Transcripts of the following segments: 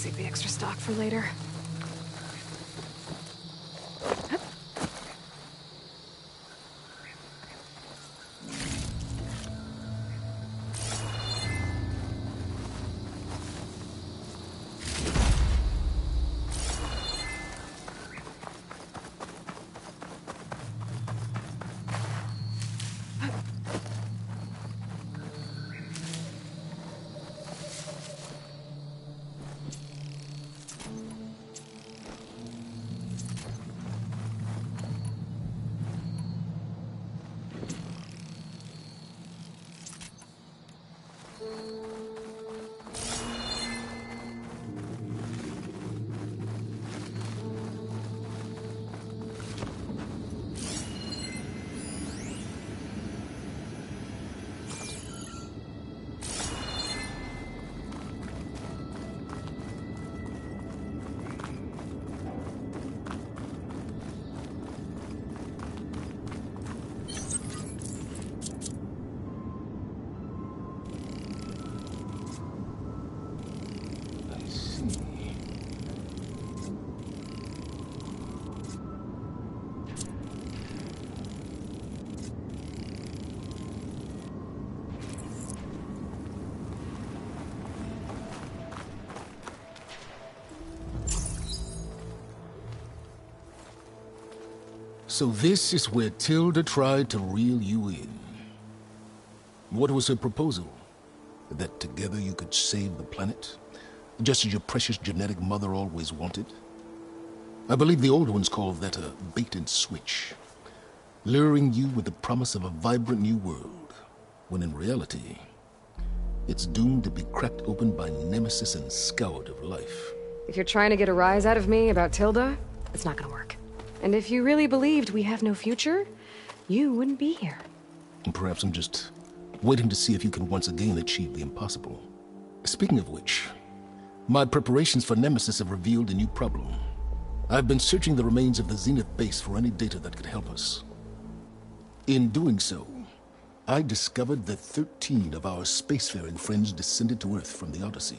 Save the extra stock for later. So this is where Tilda tried to reel you in. What was her proposal? That together you could save the planet? Just as your precious genetic mother always wanted? I believe the old ones called that a bait and switch. Luring you with the promise of a vibrant new world, when in reality, it's doomed to be cracked open by nemesis and scoured of life. If you're trying to get a rise out of me about Tilda, it's not gonna work. And if you really believed we have no future, you wouldn't be here. And perhaps I'm just waiting to see if you can once again achieve the impossible. Speaking of which, my preparations for Nemesis have revealed a new problem. I've been searching the remains of the Zenith base for any data that could help us. In doing so, I discovered that 13 of our spacefaring friends descended to Earth from the Odyssey.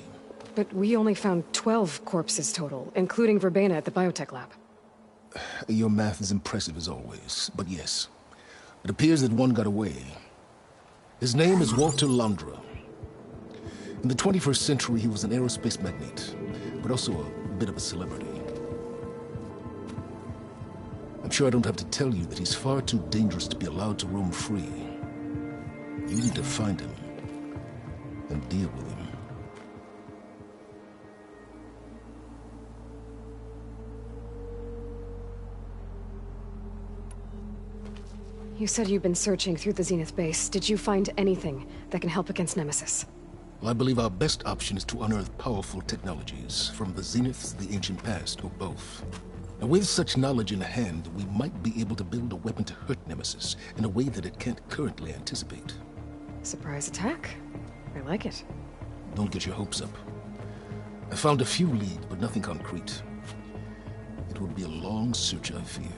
But we only found 12 corpses total, including Verbena at the biotech lab. Your math is impressive as always, but yes, it appears that one got away. His name is Walter Londra. In the 21st century, he was an aerospace magnate, but also a bit of a celebrity. I'm sure I don't have to tell you that he's far too dangerous to be allowed to roam free. You need to find him and deal with him. You said you've been searching through the Zenith base. Did you find anything that can help against Nemesis? Well, I believe our best option is to unearth powerful technologies, from the Zeniths, the ancient past, or both. Now, with such knowledge in hand, we might be able to build a weapon to hurt Nemesis in a way that it can't currently anticipate. Surprise attack? I like it. Don't get your hopes up. I found a few leads, but nothing concrete. It will be a long search, I fear.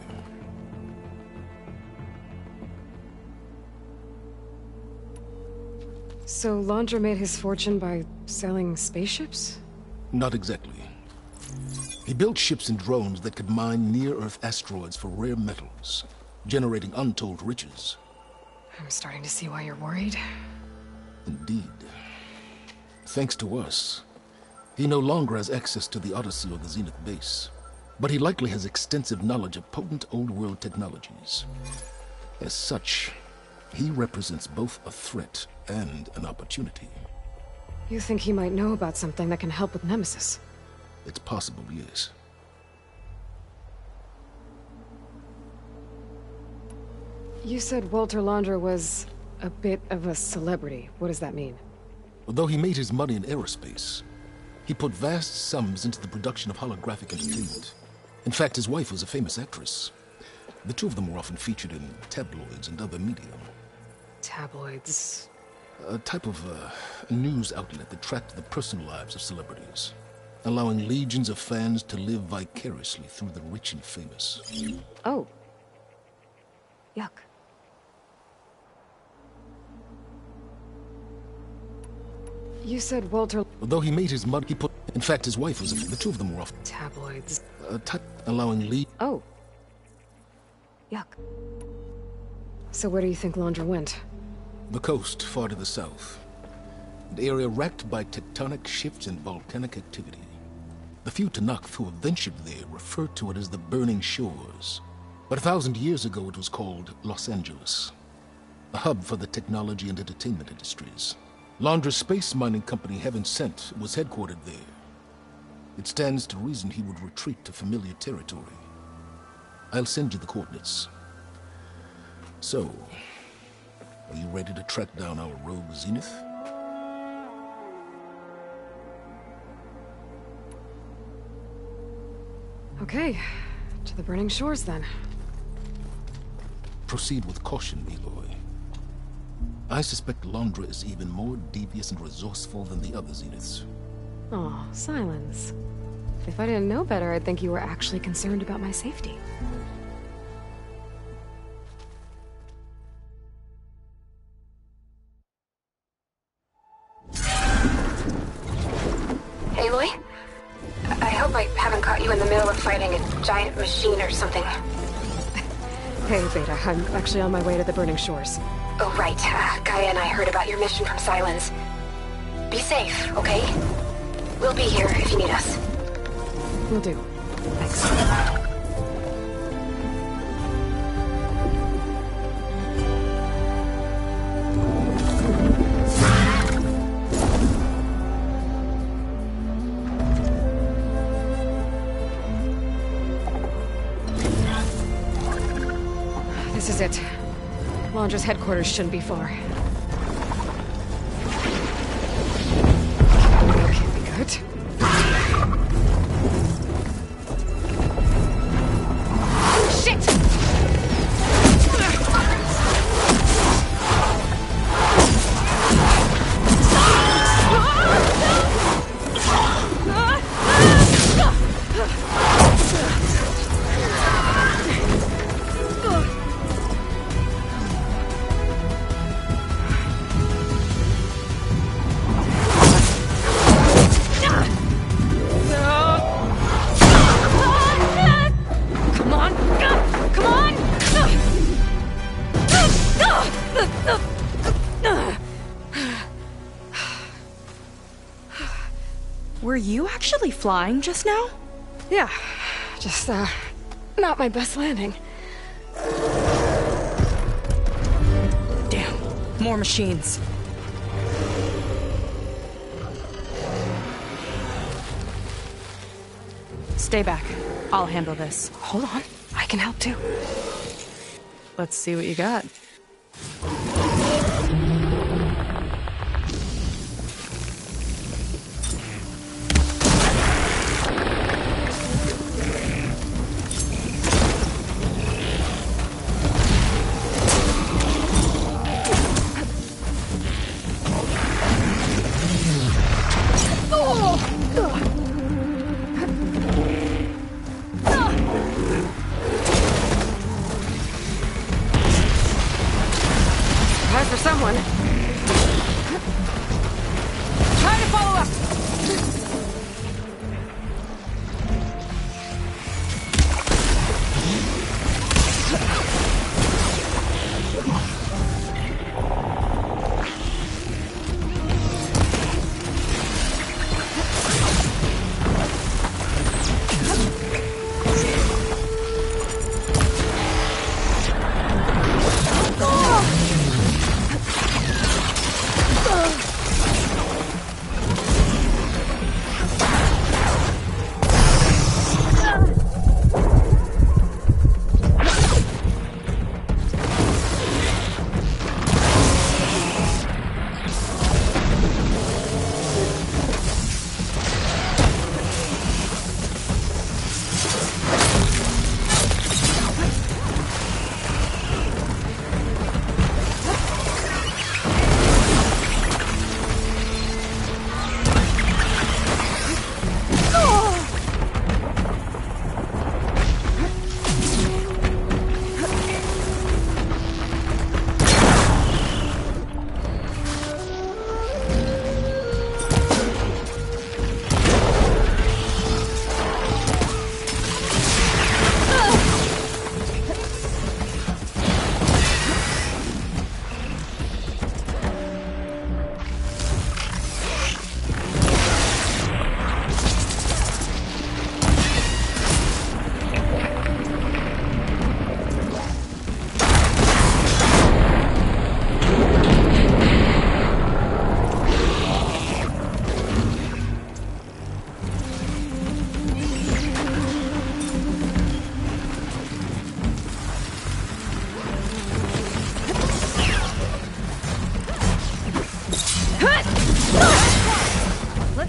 So Londra made his fortune by selling spaceships? Not exactly. He built ships and drones that could mine near-Earth asteroids for rare metals, generating untold riches. I'm starting to see why you're worried. Indeed. Thanks to us, he no longer has access to the Odyssey or the Zenith base, but he likely has extensive knowledge of potent old-world technologies. As such, he represents both a threat and an opportunity. You think he might know about something that can help with Nemesis? It's possible, yes. You said Walter Londra was a bit of a celebrity. What does that mean? Although he made his money in aerospace, he put vast sums into the production of holographic entertainment. In fact, his wife was a famous actress. The two of them were often featured in tabloids and other media. Tabloids? A type of news outlet that tracked the personal lives of celebrities, allowing legions of fans to live vicariously through the rich and famous. Oh. Yuck. You said Walter... Although he made his mud, he put... In fact, his wife was... The two of them were off. Tabloids. Allowing Lee... Oh. Yuck. So where do you think Laundra went? The coast, far to the south. An area racked by tectonic shifts and volcanic activity. The few Tanakh who have ventured there refer to it as the Burning Shores. But 1,000 years ago it was called Los Angeles. A hub for the technology and entertainment industries. Laundra's space mining company, Heaven Sent, was headquartered there. It stands to reason he would retreat to familiar territory. I'll send you the coordinates. So, are you ready to track down our rogue Zenith? Okay, to the Burning Shores then. Proceed with caution, Eloy. I suspect Laundra is even more devious and resourceful than the other Zeniths. Oh, Silence. If I didn't know better, I'd think you were actually concerned about my safety. Aloy? I hope I haven't caught you in the middle of fighting a giant machine or something. Hey, Beta, I'm actually on my way to the Burning Shores. Oh, right. Gaia and I heard about your mission from Silence. Be safe, okay? We'll be here if you need us. Will do. Thanks. This is it. Laundra's headquarters shouldn't be far. Can't be good. Shit! Were you actually flying just now? Yeah, just, not my best landing. Damn, more machines. Stay back. I'll handle this. Hold on, I can help too. Let's see what you got.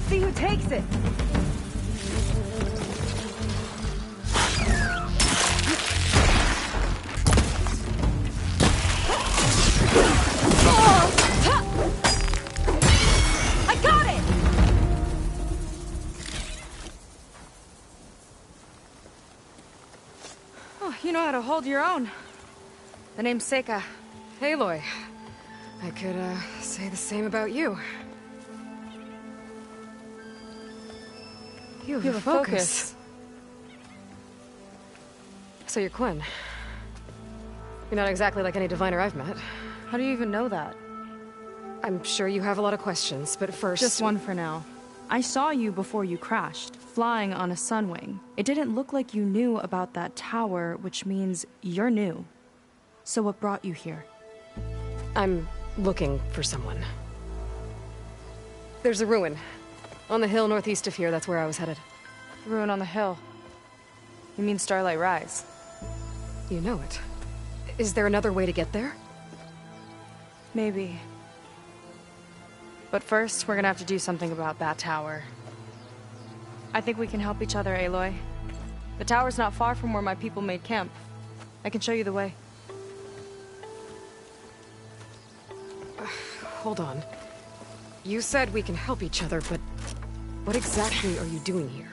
see who takes it. I got it! Oh, you know how to hold your own. The name's Seika. Aloy. I could, say the same about you. You have a focus. So you're Quinn. You're not exactly like any diviner I've met. How do you even know that? I'm sure you have a lot of questions, but first... Just one for now. I saw you before you crashed, flying on a sunwing. It didn't look like you knew about that tower, which means you're new. So what brought you here? I'm looking for someone. There's a ruin. On the hill northeast of here, that's where I was headed. Ruin on the hill. You mean Starlight Rise? You know it. Is there another way to get there? Maybe. But first, we're gonna have to do something about that tower. I think we can help each other, Aloy. The tower's not far from where my people made camp. I can show you the way. Hold on. You said we can help each other, but what exactly are you doing here?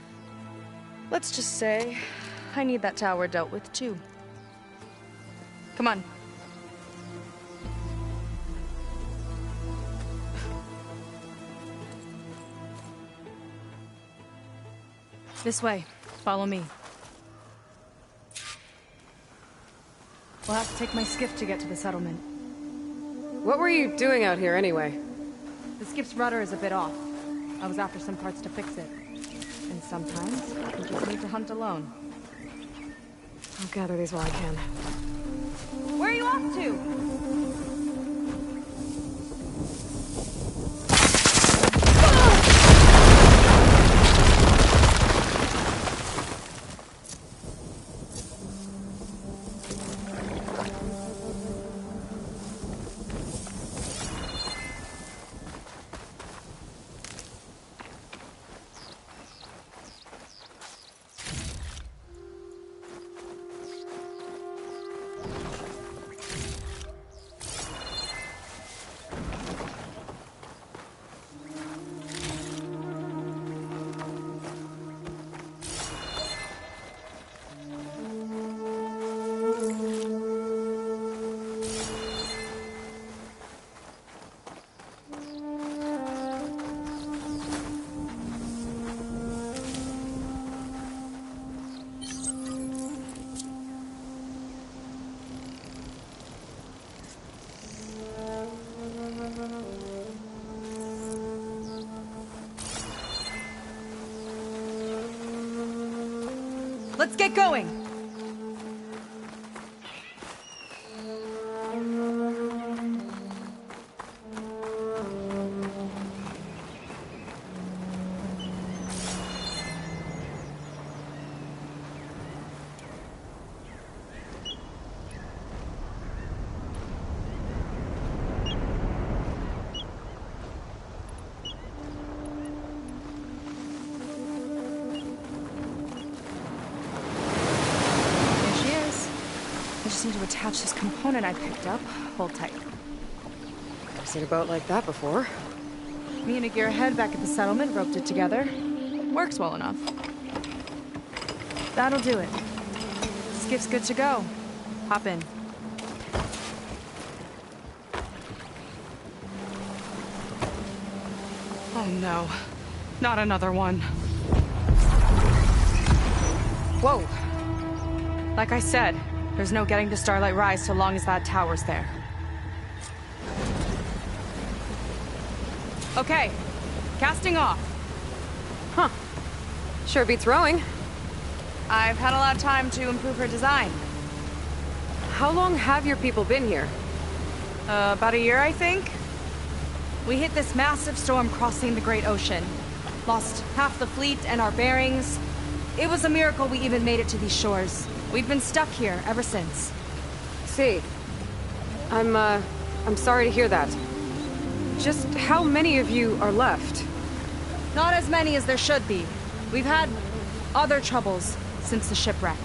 Let's just say, I need that tower dealt with too. Come on. This way. Follow me. We'll have to take my skiff to get to the settlement. What were you doing out here anyway? The skiff's rudder is a bit off. I was after some parts to fix it. And sometimes, you just need to hunt alone. I'll gather these while I can. Where are you off to? Let's get going! Need to attach this component I picked up. Hold tight. I've seen a boat like that before. Me and a gearhead back at the settlement roped it together. Works well enough. That'll do it. Skiff's good to go. Hop in. Oh no. Not another one. Whoa. Like I said, there's no getting to Starlight Rise so long as that tower's there. Okay, casting off. Huh. Sure beats rowing. I've had a lot of time to improve her design. How long have your people been here? About a year, I think. We hit this massive storm crossing the Great Ocean. Lost half the fleet and our bearings. It was a miracle we even made it to these shores. We've been stuck here ever since. See. I'm sorry to hear that. Just how many of you are left? Not as many as there should be. We've had other troubles since the shipwreck.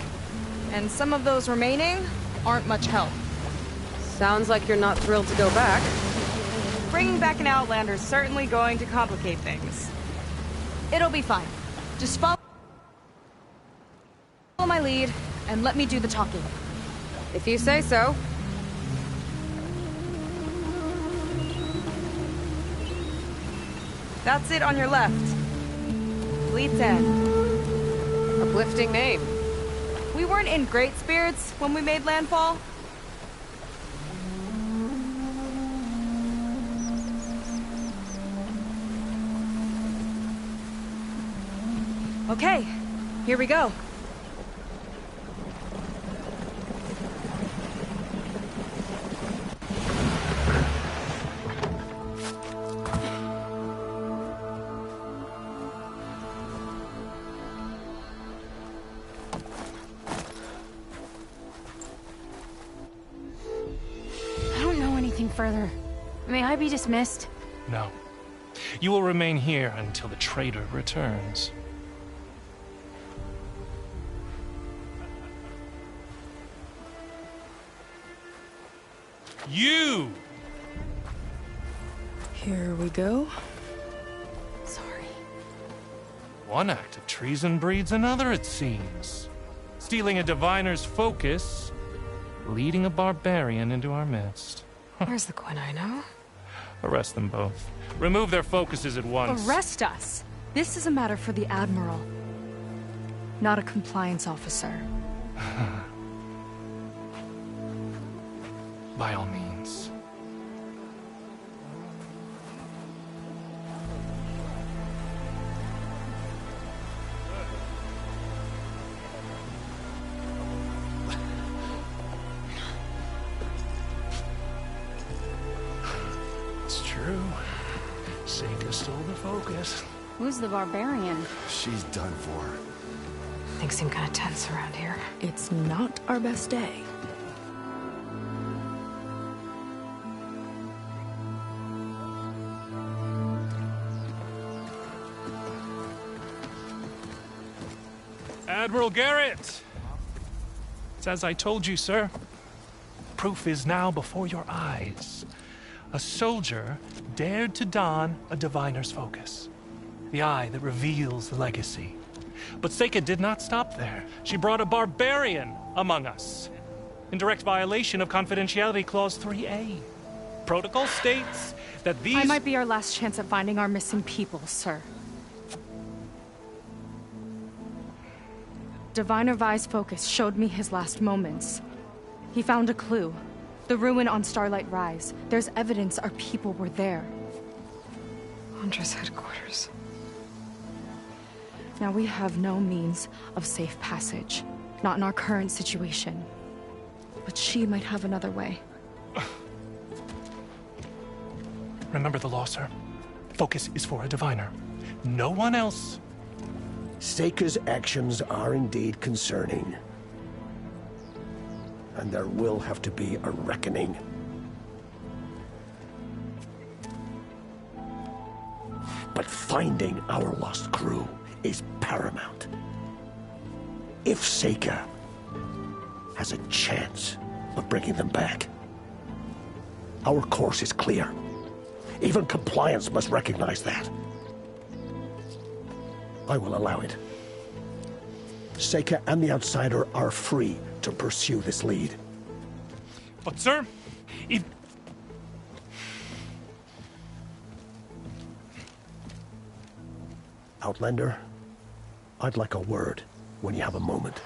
And some of those remaining aren't much help. Sounds like you're not thrilled to go back. Bringing back an Outlander's certainly going to complicate things. It'll be fine. Just follow my lead and let me do the talking. If you say so. That's it on your left. Fleet's End. Uplifting name. We weren't in great spirits when we made landfall. Okay, here we go. I don't know anything further. May I be dismissed? No. You will remain here until the traitor returns. You! Here we go. Sorry. One act of treason breeds another, it seems. Stealing a diviner's focus, leading a barbarian into our midst. Where's the Quinino? Arrest them both. Remove their focuses at once. Arrest us. This is a matter for the Admiral, not a compliance officer. By all means. It's true. Seika stole the focus. Who's the barbarian? She's done for. Things seem kind of tense around here. It's not our best day. Admiral Garrett! It's as I told you, sir. Proof is now before your eyes. A soldier dared to don a diviner's focus. The eye that reveals the legacy. But Seika did not stop there. She brought a barbarian among us. In direct violation of Confidentiality Clause 3A. Protocol states that these... I might be our last chance at finding our missing people, sir. Diviner Vi's focus showed me his last moments. He found a clue. The ruin on Starlight Rise. There's evidence our people were there. Hunter's headquarters. Now we have no means of safe passage. Not in our current situation. But she might have another way. Remember the law, sir. Focus is for a diviner. No one else. Seika's actions are indeed concerning. And there will have to be a reckoning. But finding our lost crew is paramount. If Seika has a chance of bringing them back, our course is clear. Even compliance must recognize that. I will allow it. Seika and the Outsider are free to pursue this lead. But, sir, if... Outlander, I'd like a word when you have a moment.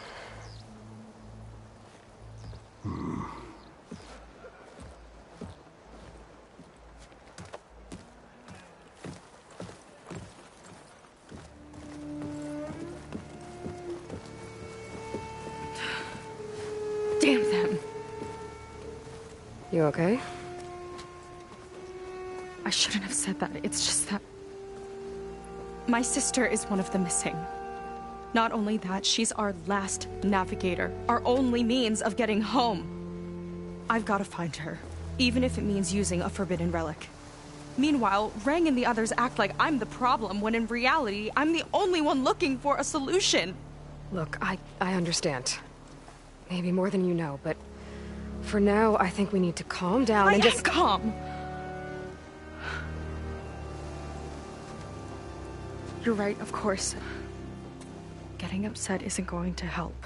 Damn them. You okay? I shouldn't have said that. It's just that... my sister is one of the missing. Not only that, she's our last navigator. Our only means of getting home. I've got to find her. Even if it means using a forbidden relic. Meanwhile, Rang and the others act like I'm the problem, when in reality, I'm the only one looking for a solution. Look, I understand. Maybe more than you know, but for now, I think we need to calm down and just... calm! You're right, of course. Getting upset isn't going to help.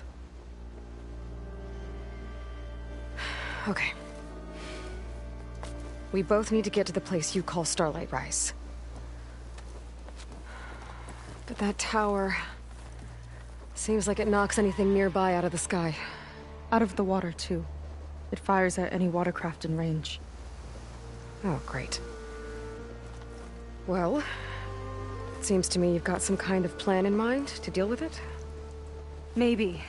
Okay. We both need to get to the place you call Starlight Rise. But that tower... seems like it knocks anything nearby out of the sky. Out of the water, too. It fires at any watercraft in range. Oh, great. Well, it seems to me you've got some kind of plan in mind to deal with it. Maybe.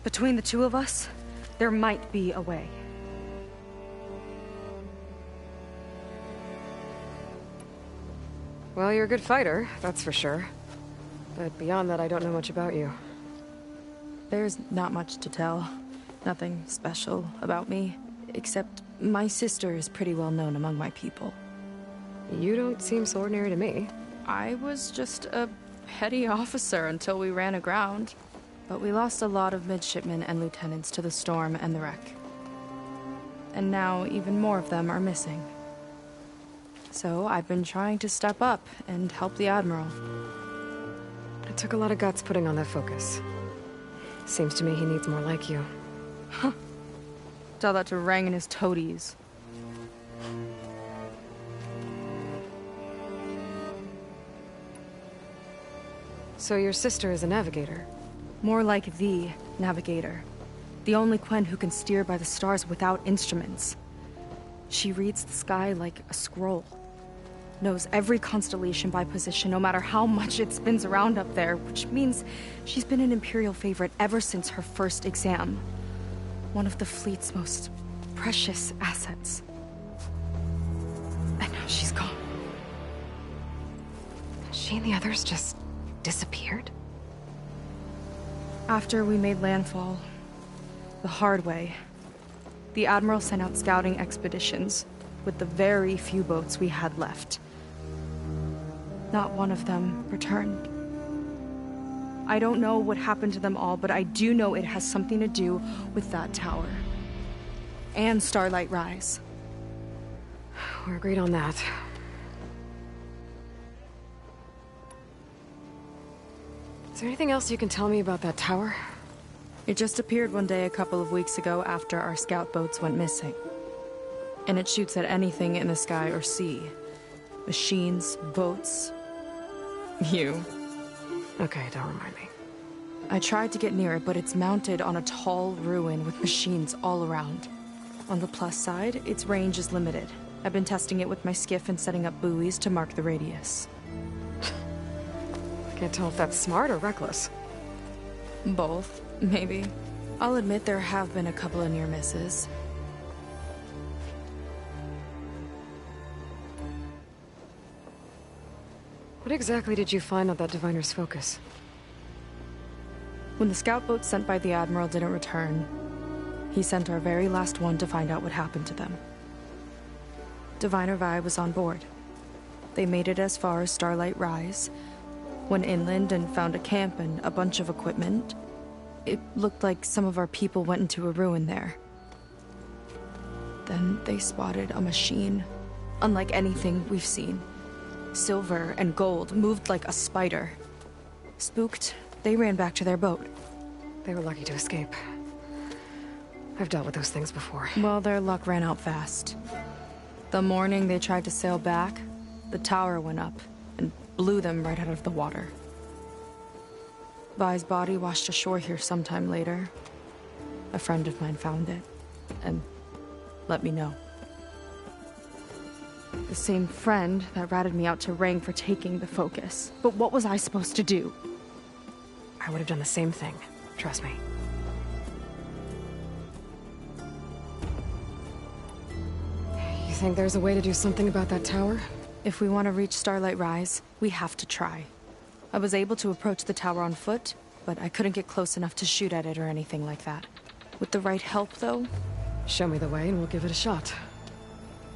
Between the two of us, there might be a way. Well, you're a good fighter, that's for sure. But beyond that, I don't know much about you. There's not much to tell. Nothing special about me, except my sister is pretty well known among my people. You don't seem so ordinary to me. I was just a petty officer until we ran aground. But we lost a lot of midshipmen and lieutenants to the storm and the wreck. And now even more of them are missing. So I've been trying to step up and help the Admiral. It took a lot of guts putting on that focus. Seems to me he needs more like you. Tell that to Rang and his toadies. So your sister is a navigator? More like the navigator. The only Quen who can steer by the stars without instruments. She reads the sky like a scroll. Knows every constellation by position, no matter how much it spins around up there, which means she's been an Imperial favorite ever since her first exam. One of the fleet's most precious assets. And now she's gone. She and the others just disappeared? After we made landfall, the hard way, the Admiral sent out scouting expeditions with the very few boats we had left. Not one of them returned. I don't know what happened to them all, but I do know it has something to do with that tower. And Starlight Rise. We're agreed on that. Is there anything else you can tell me about that tower? It just appeared one day a couple of weeks ago after our scout boats went missing. And it shoots at anything in the sky or sea. Machines, boats, you. Okay, don't remind me. I tried to get near it, but it's mounted on a tall ruin with machines all around. On the plus side, its range is limited. I've been testing it with my skiff and setting up buoys to mark the radius. I can't tell if that's smart or reckless. Both, maybe. I'll admit there have been a couple of near misses. What exactly did you find on that Diviner's focus? When the scout boat sent by the Admiral didn't return, he sent our very last one to find out what happened to them. Diviner Vi was on board. They made it as far as Starlight Rise, went inland and found a camp and a bunch of equipment. It looked like some of our people went into a ruin there. Then they spotted a machine, unlike anything we've seen. Silver and gold, moved like a spider. Spooked, they ran back to their boat. They were lucky to escape. I've dealt with those things before. Well, their luck ran out fast. The morning they tried to sail back, the tower went up and blew them right out of the water. Vi's body washed ashore here sometime later. A friend of mine found it and let me know. The same friend that ratted me out to Rang for taking the focus. But what was I supposed to do? I would have done the same thing. Trust me. You think there's a way to do something about that tower? If we want to reach Starlight Rise, we have to try. I was able to approach the tower on foot, but I couldn't get close enough to shoot at it or anything like that. With the right help, though? Show me the way and we'll give it a shot.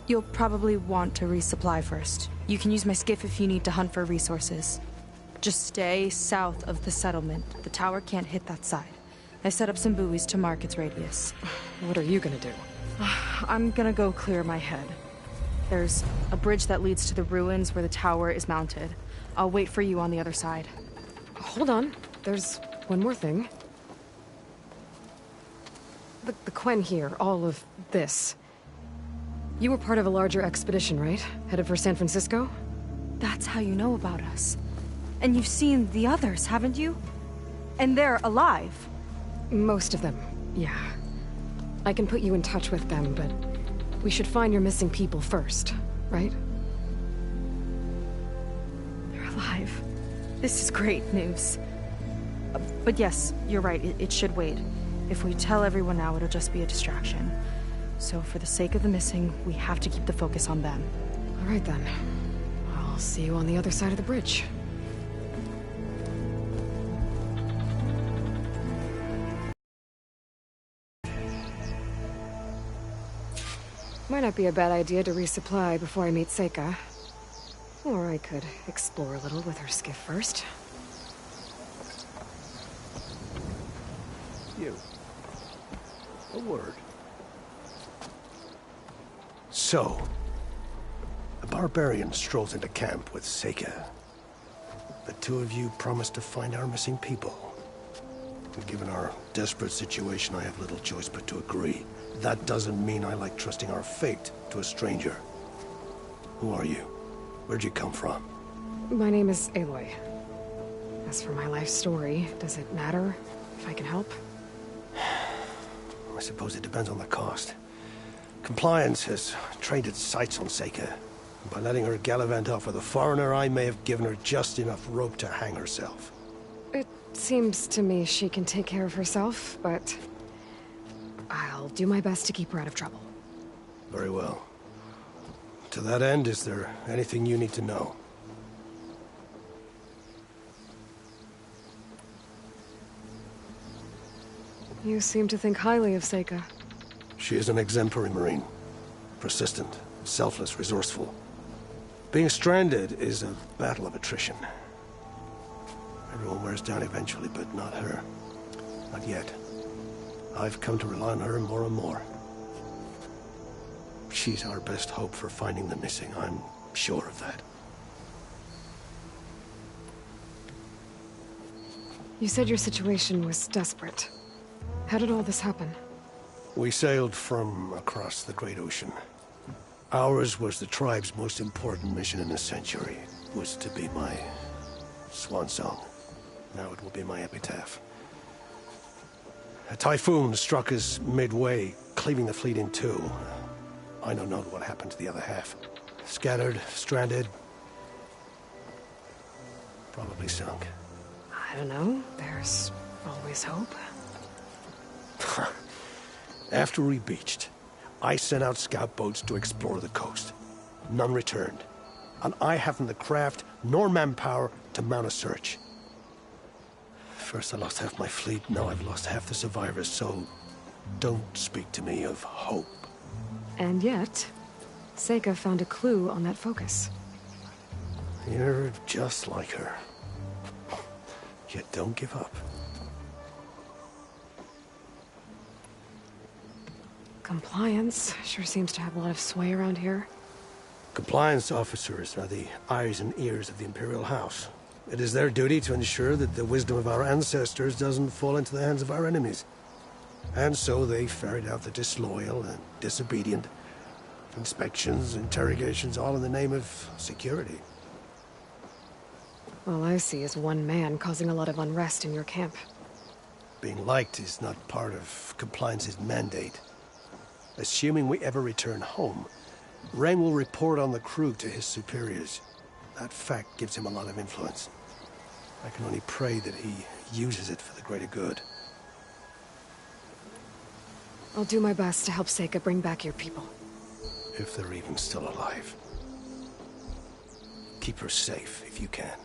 You'll probably want to resupply first. You can use my skiff if you need to hunt for resources. Just stay south of the settlement. The tower can't hit that side. I set up some buoys to mark its radius. What are you gonna do? I'm gonna go clear my head. There's a bridge that leads to the ruins where the tower is mounted. I'll wait for you on the other side. Hold on. There's one more thing. The Quen here, all of this. You were part of a larger expedition, right? Headed for San Francisco? That's how you know about us. And you've seen the others, haven't you? And they're alive. Most of them, yeah. I can put you in touch with them, but we should find your missing people first, right? They're alive. This is great news. But yes, you're right, it should wait. If we tell everyone now, it'll just be a distraction. So for the sake of the missing, we have to keep the focus on them. All right then. I'll see you on the other side of the bridge. Might not be a bad idea to resupply before I meet Seika. Or I could explore a little with her skiff first. You. A word. So, a barbarian strolls into camp with Seika. The two of you promised to find our missing people. And given our desperate situation, I have little choice but to agree. That doesn't mean I like trusting our fate to a stranger. Who are you? Where'd you come from? My name is Aloy. As for my life story, does it matter if I can help? I suppose it depends on the cost. Compliance has trained its sights on Seika. By letting her gallivant off with a foreigner, I may have given her just enough rope to hang herself. It seems to me she can take care of herself, but I'll do my best to keep her out of trouble. Very well. To that end, is there anything you need to know? You seem to think highly of Seika. She is an exemplary Marine. Persistent, selfless, resourceful. Being stranded is a battle of attrition. Everyone wears down eventually, but not her. Not yet. I've come to rely on her more and more. She's our best hope for finding the missing, I'm sure of that. You said your situation was desperate. How did all this happen? We sailed from across the Great Ocean. Ours was the tribe's most important mission in a century. It was to be my swan song. Now it will be my epitaph. A typhoon struck us midway, cleaving the fleet in two. I don't know what happened to the other half. Scattered, stranded, probably sunk. I don't know. There's always hope. After we beached, I sent out scout boats to explore the coast. None returned. And I haven't the craft nor manpower to mount a search. First I lost half my fleet, now I've lost half the survivors, so don't speak to me of hope. And yet, Seika found a clue on that focus. You're just like her. Yet don't give up. Compliance sure seems to have a lot of sway around here. Compliance officers are the eyes and ears of the Imperial House. It is their duty to ensure that the wisdom of our ancestors doesn't fall into the hands of our enemies. And so they ferret out the disloyal and disobedient. Inspections, interrogations, all in the name of security. All I see is one man causing a lot of unrest in your camp. Being liked is not part of Compliance's mandate. Assuming we ever return home, Rain will report on the crew to his superiors. That fact gives him a lot of influence. I can only pray that he uses it for the greater good. I'll do my best to help Seika bring back your people. If they're even still alive. Keep her safe if you can.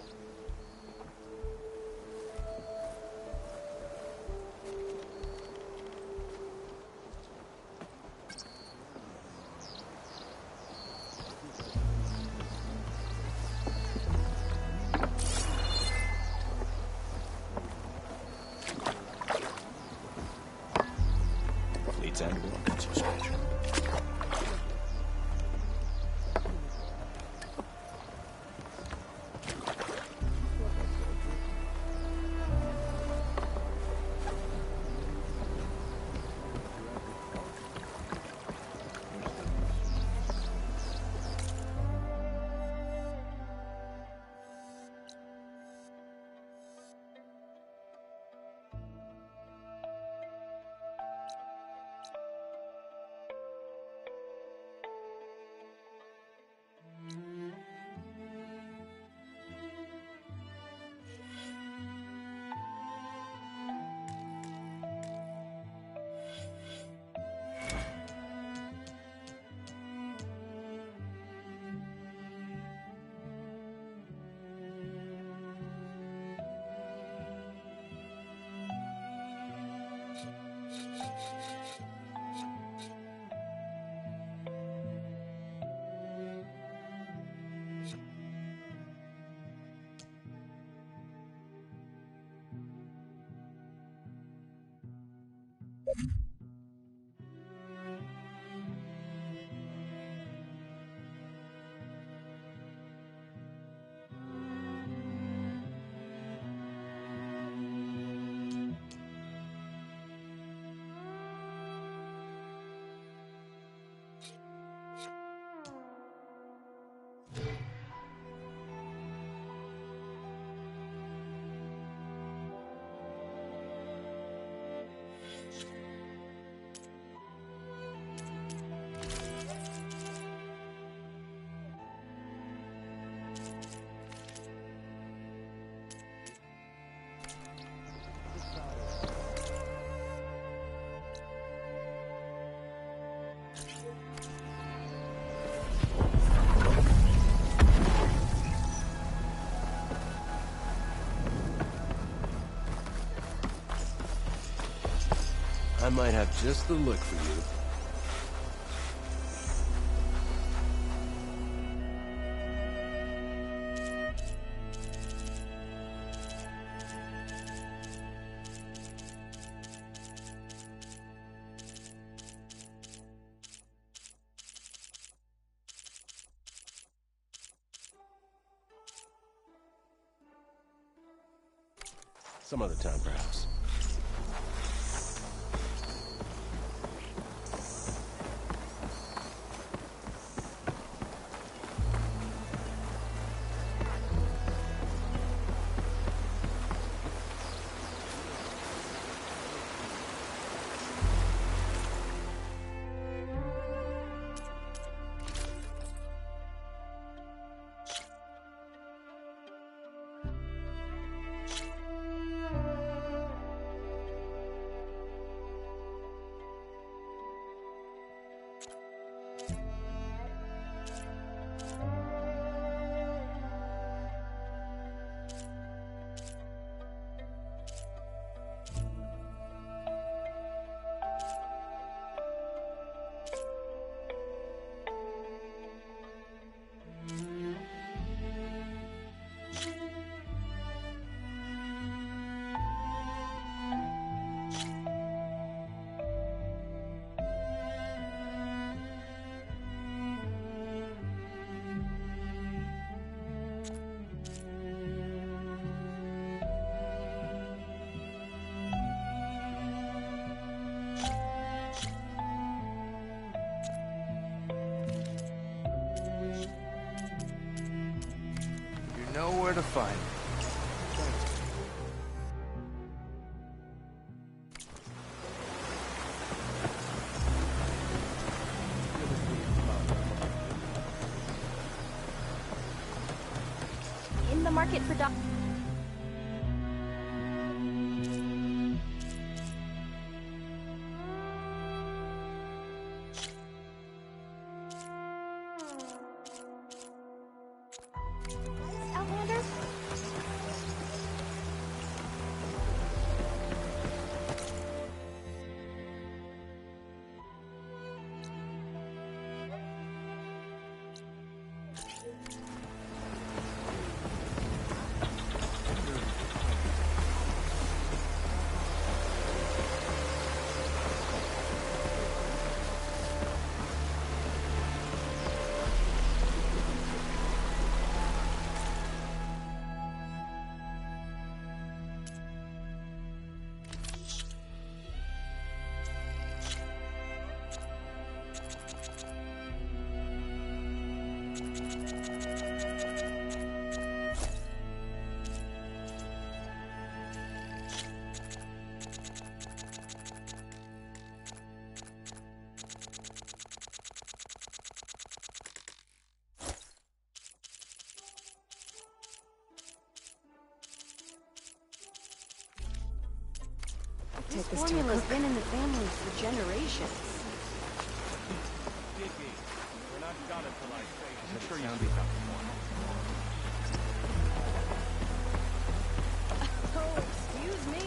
I might have just the look for you. Some other time, perhaps. You know where to find me. In the market for doc. Outlander? This formula's been in the family for generations. We're not done until I say. I'm sure you'll be Oh, excuse me.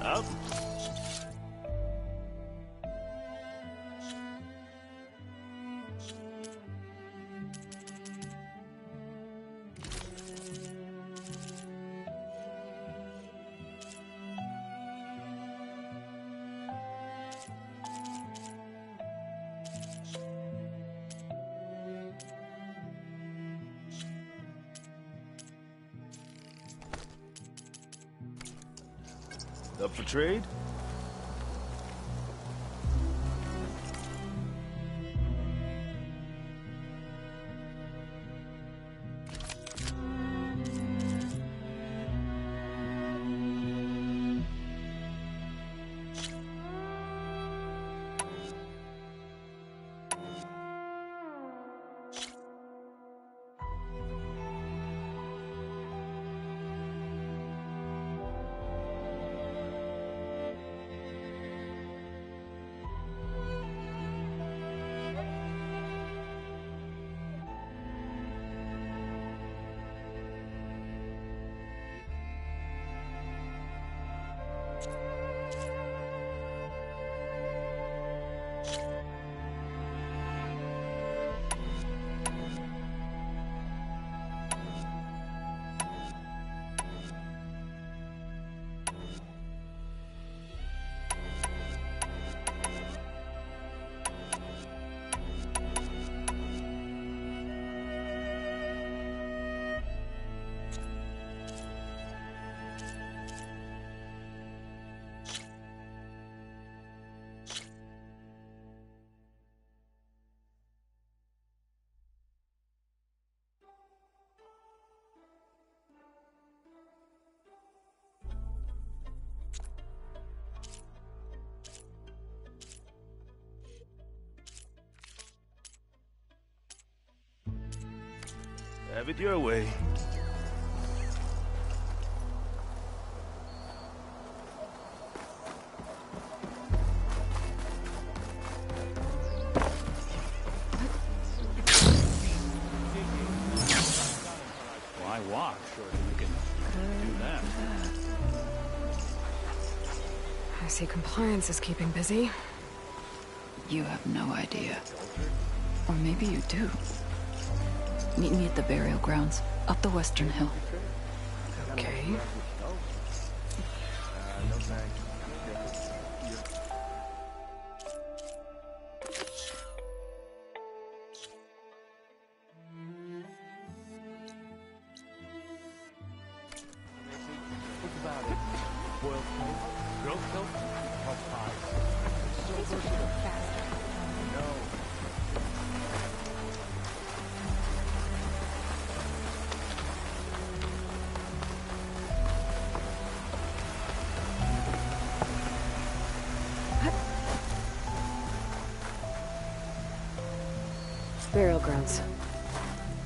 Up. Up for trade? Have it your way. Why walk? Surely you can do that. I see compliance is keeping busy. You have no idea. Or maybe you do. Meet me at the burial grounds, up the western hill. Okay. No thanks. What's about it? Boiled milk? Grilled milk? Hot pies. So versatile. No. Burial grounds.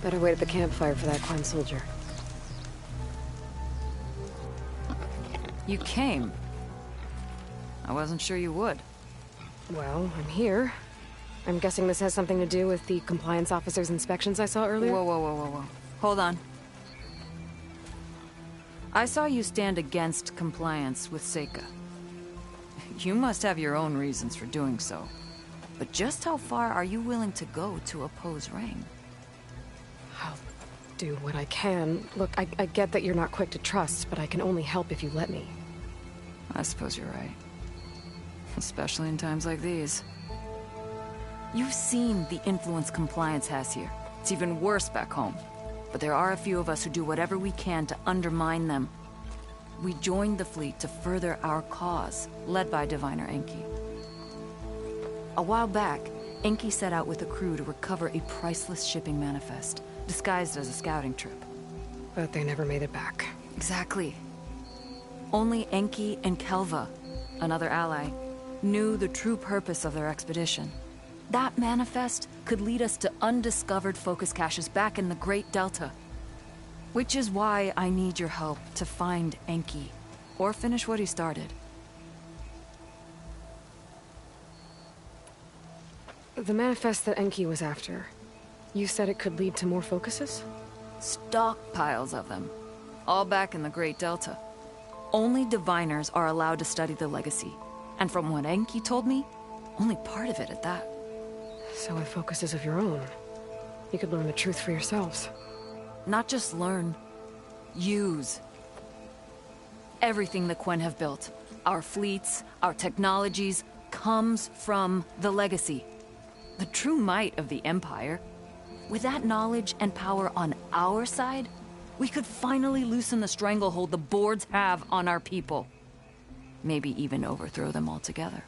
Better wait at the campfire for that Quen soldier. You came. I wasn't sure you would. Well, I'm here. I'm guessing this has something to do with the compliance officer's inspections I saw earlier? Whoa. Hold on. I saw you stand against compliance with Seika. You must have your own reasons for doing so. But just how far are you willing to go to oppose Rang? I'll do what I can. Look, I get that you're not quick to trust, but I can only help if you let me. I suppose you're right. Especially in times like these. You've seen the influence compliance has here. It's even worse back home. But there are a few of us who do whatever we can to undermine them. We joined the fleet to further our cause, led by Diviner Enki. A while back, Enki set out with a crew to recover a priceless shipping manifest, disguised as a scouting trip. But they never made it back. Exactly. Only Enki and Kelva, another ally, knew the true purpose of their expedition. That manifest could lead us to undiscovered focus caches back in the Great Delta. Which is why I need your help to find Enki, or finish what he started. The manifest that Enki was after, you said it could lead to more focuses? Stockpiles of them, all back in the Great Delta. Only diviners are allowed to study the legacy, and from what Enki told me, only part of it at that. So with focuses of your own, you could learn the truth for yourselves. Not just learn, use. Everything the Quen have built, our fleets, our technologies, comes from the legacy. The true might of the Empire. With that knowledge and power on our side, we could finally loosen the stranglehold the boards have on our people. Maybe even overthrow them altogether.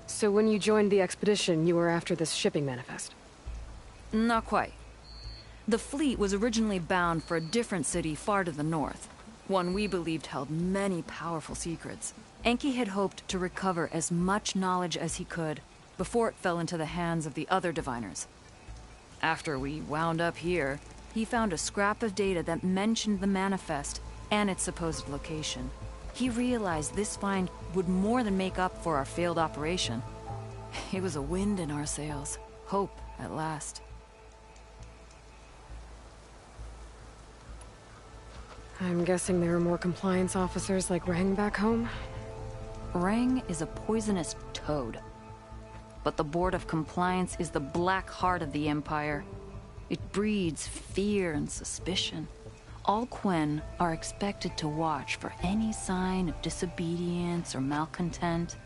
So when you joined the expedition, you were after this shipping manifest? Not quite. The fleet was originally bound for a different city far to the north. One we believed held many powerful secrets. Enki had hoped to recover as much knowledge as he could before it fell into the hands of the other diviners. After we wound up here, he found a scrap of data that mentioned the manifest and its supposed location. He realized this find would more than make up for our failed operation. It was a wind in our sails. Hope, at last. I'm guessing there are more compliance officers like Rang back home? Rang is a poisonous toad. But the Board of Compliance is the black heart of the Empire. It breeds fear and suspicion. All Quen are expected to watch for any sign of disobedience or malcontent.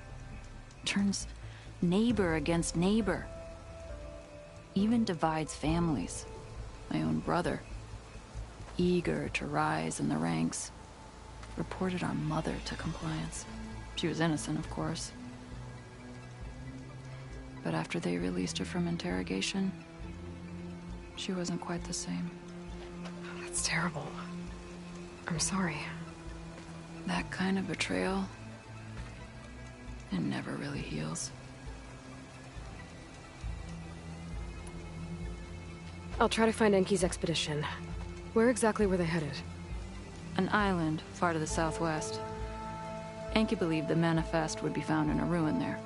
Turns neighbor against neighbor. Even divides families. My own brother, eager to rise in the ranks, reported our mother to Compliance. She was innocent, of course. But after they released her from interrogation, she wasn't quite the same. That's terrible. I'm sorry. That kind of betrayal, it never really heals. I'll try to find Enki's expedition. Where exactly were they headed? An island far to the southwest. Enki believed the manifest would be found in a ruin there.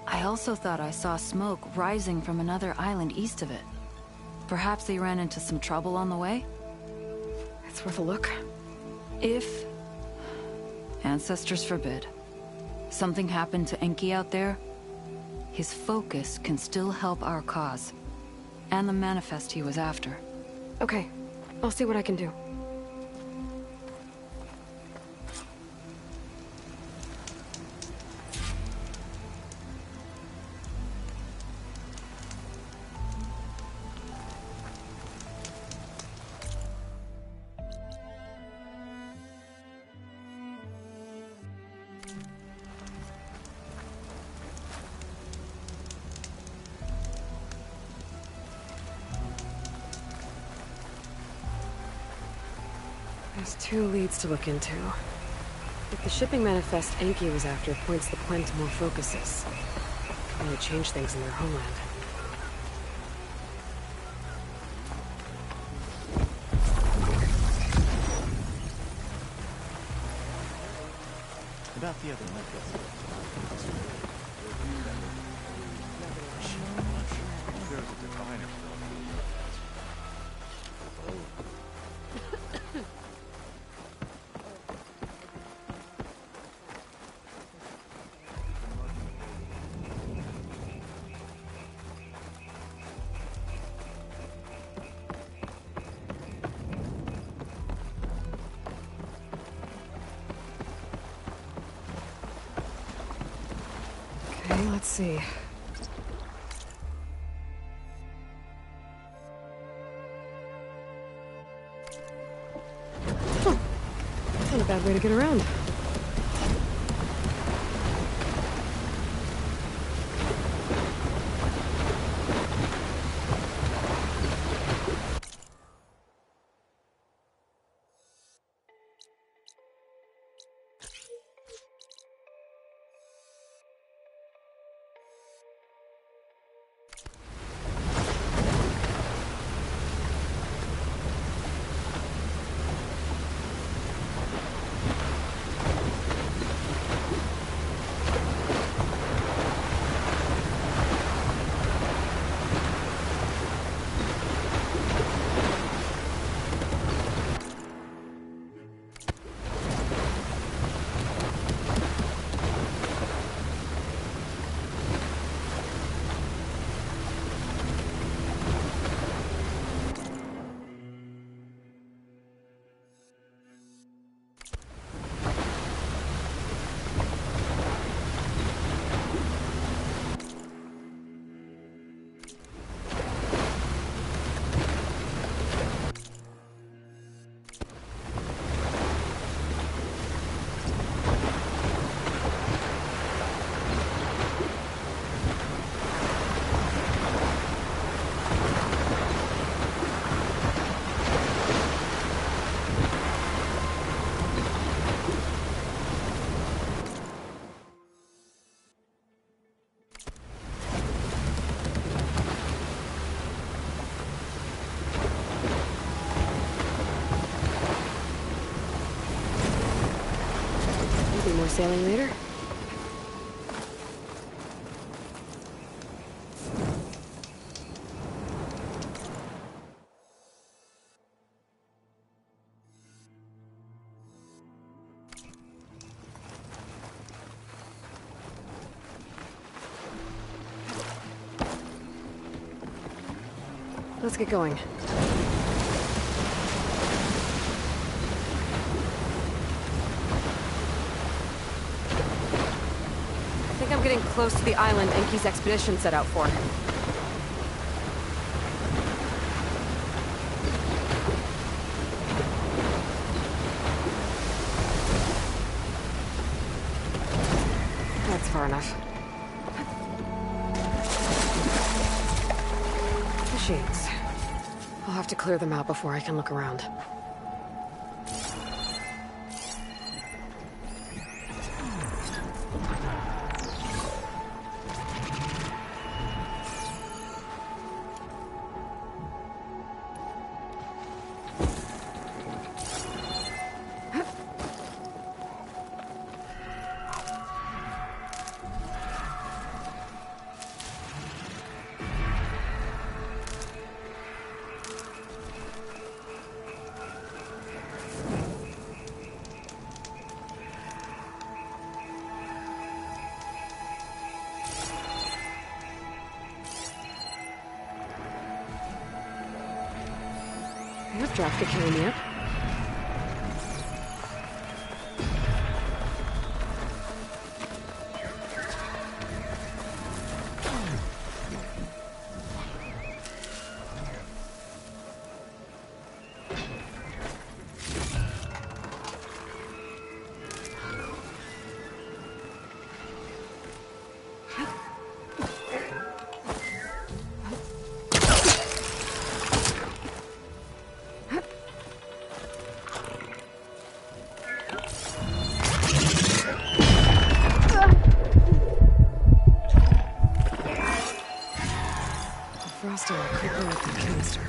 I also thought I saw smoke rising from another island east of it. Perhaps they ran into some trouble on the way? It's worth a look. If... ancestors forbid. Something happened to Enki out there, his focus can still help our cause. And the manifest he was after. Okay. I'll see what I can do. There's 2 leads to look into. If the shipping manifest Enki was after points the plan to more focuses, it could really change things in their homeland. About the other necklace. There's a diviner Okay, let's see. Huh. Not a bad way to get around. More sailing later? Let's get going. I'm getting close to the island Enki's expedition set out for. That's far enough. Machines. I'll have to clear them out before I can look around. That drop could carry me up. Frosting could go with the canister.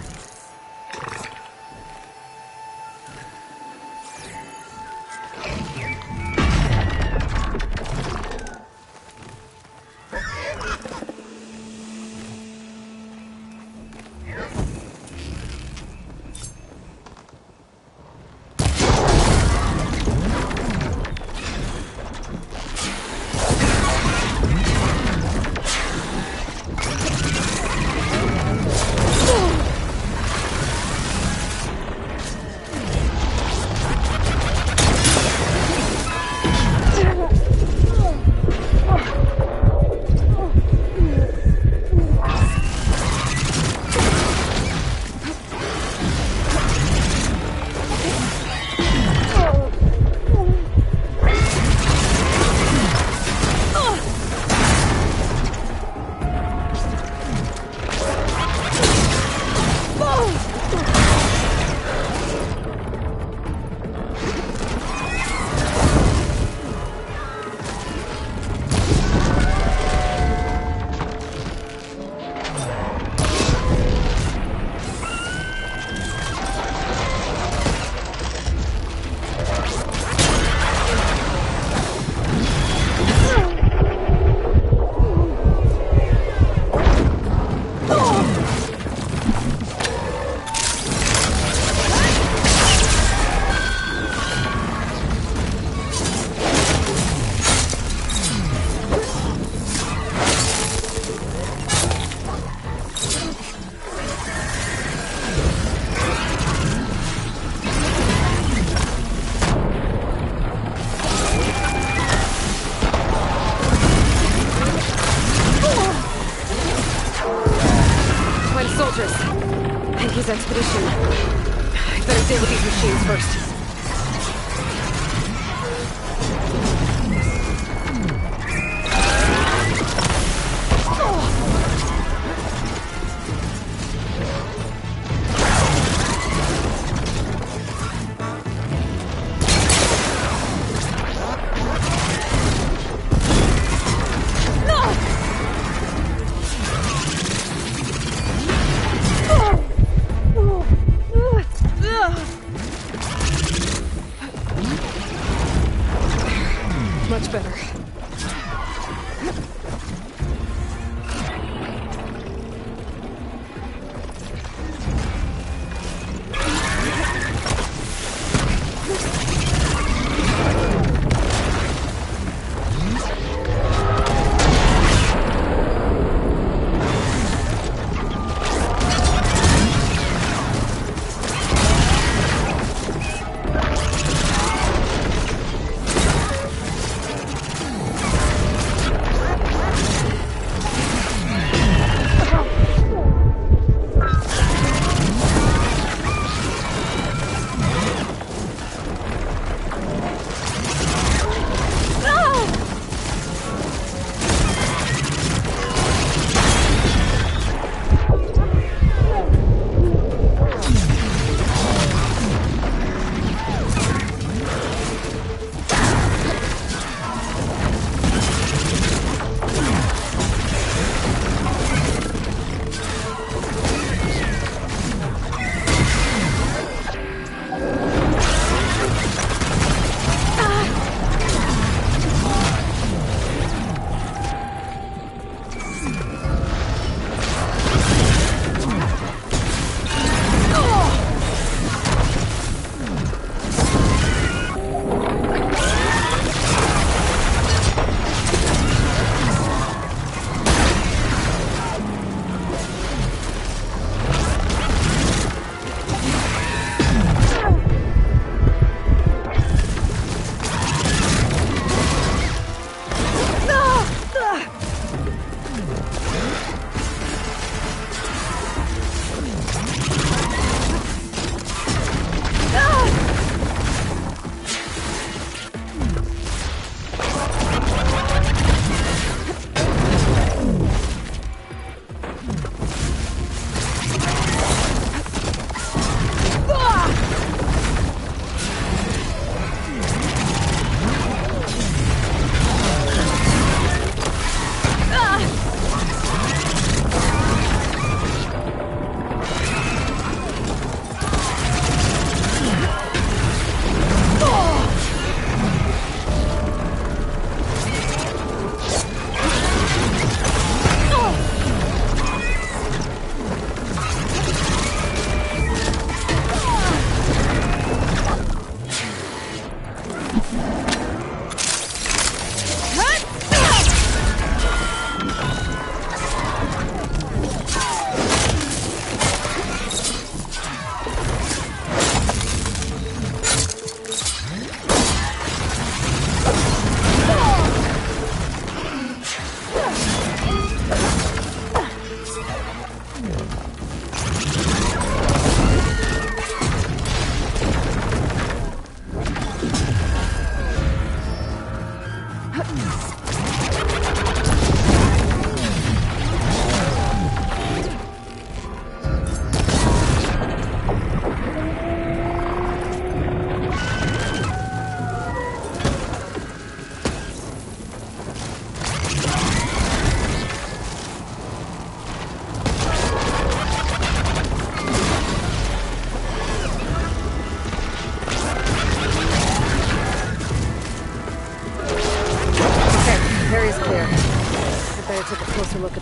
His expedition. I better deal with these machines first.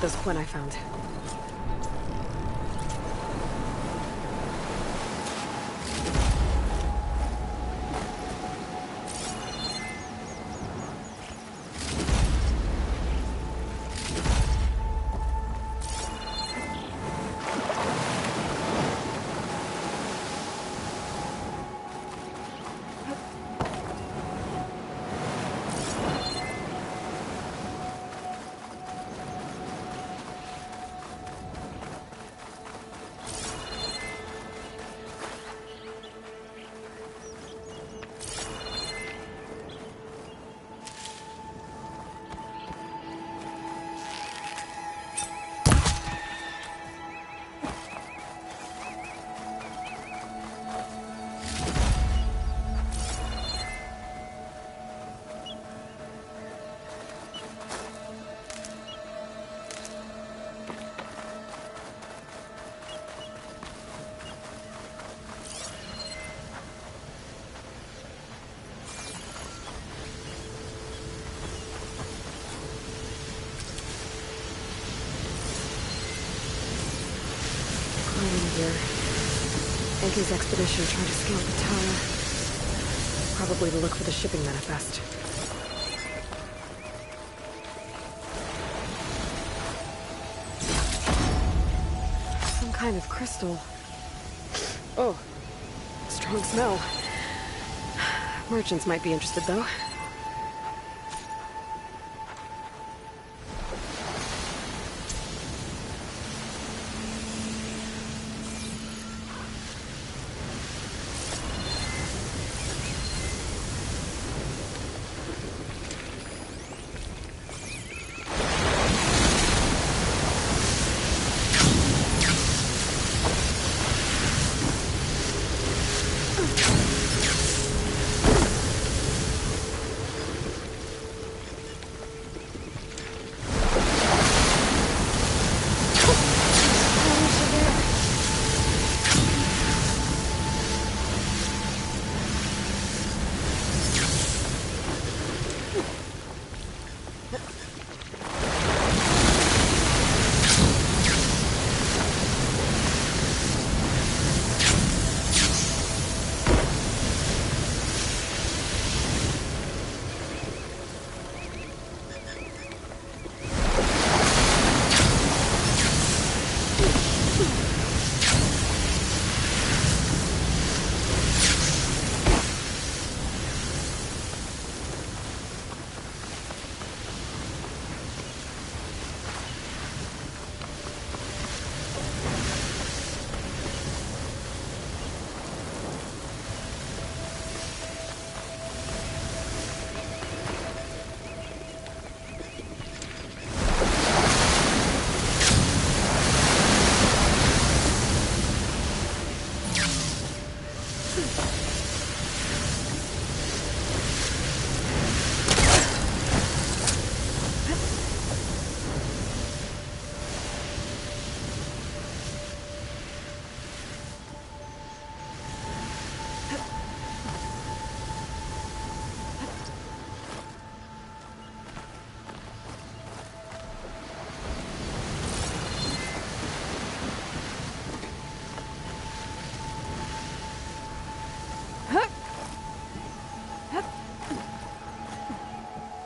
at those Quinn I found. Here. Enki's expedition tried to scale the tower. Probably to look for the shipping manifest. Some kind of crystal. Oh, strong smell. Merchants might be interested, though.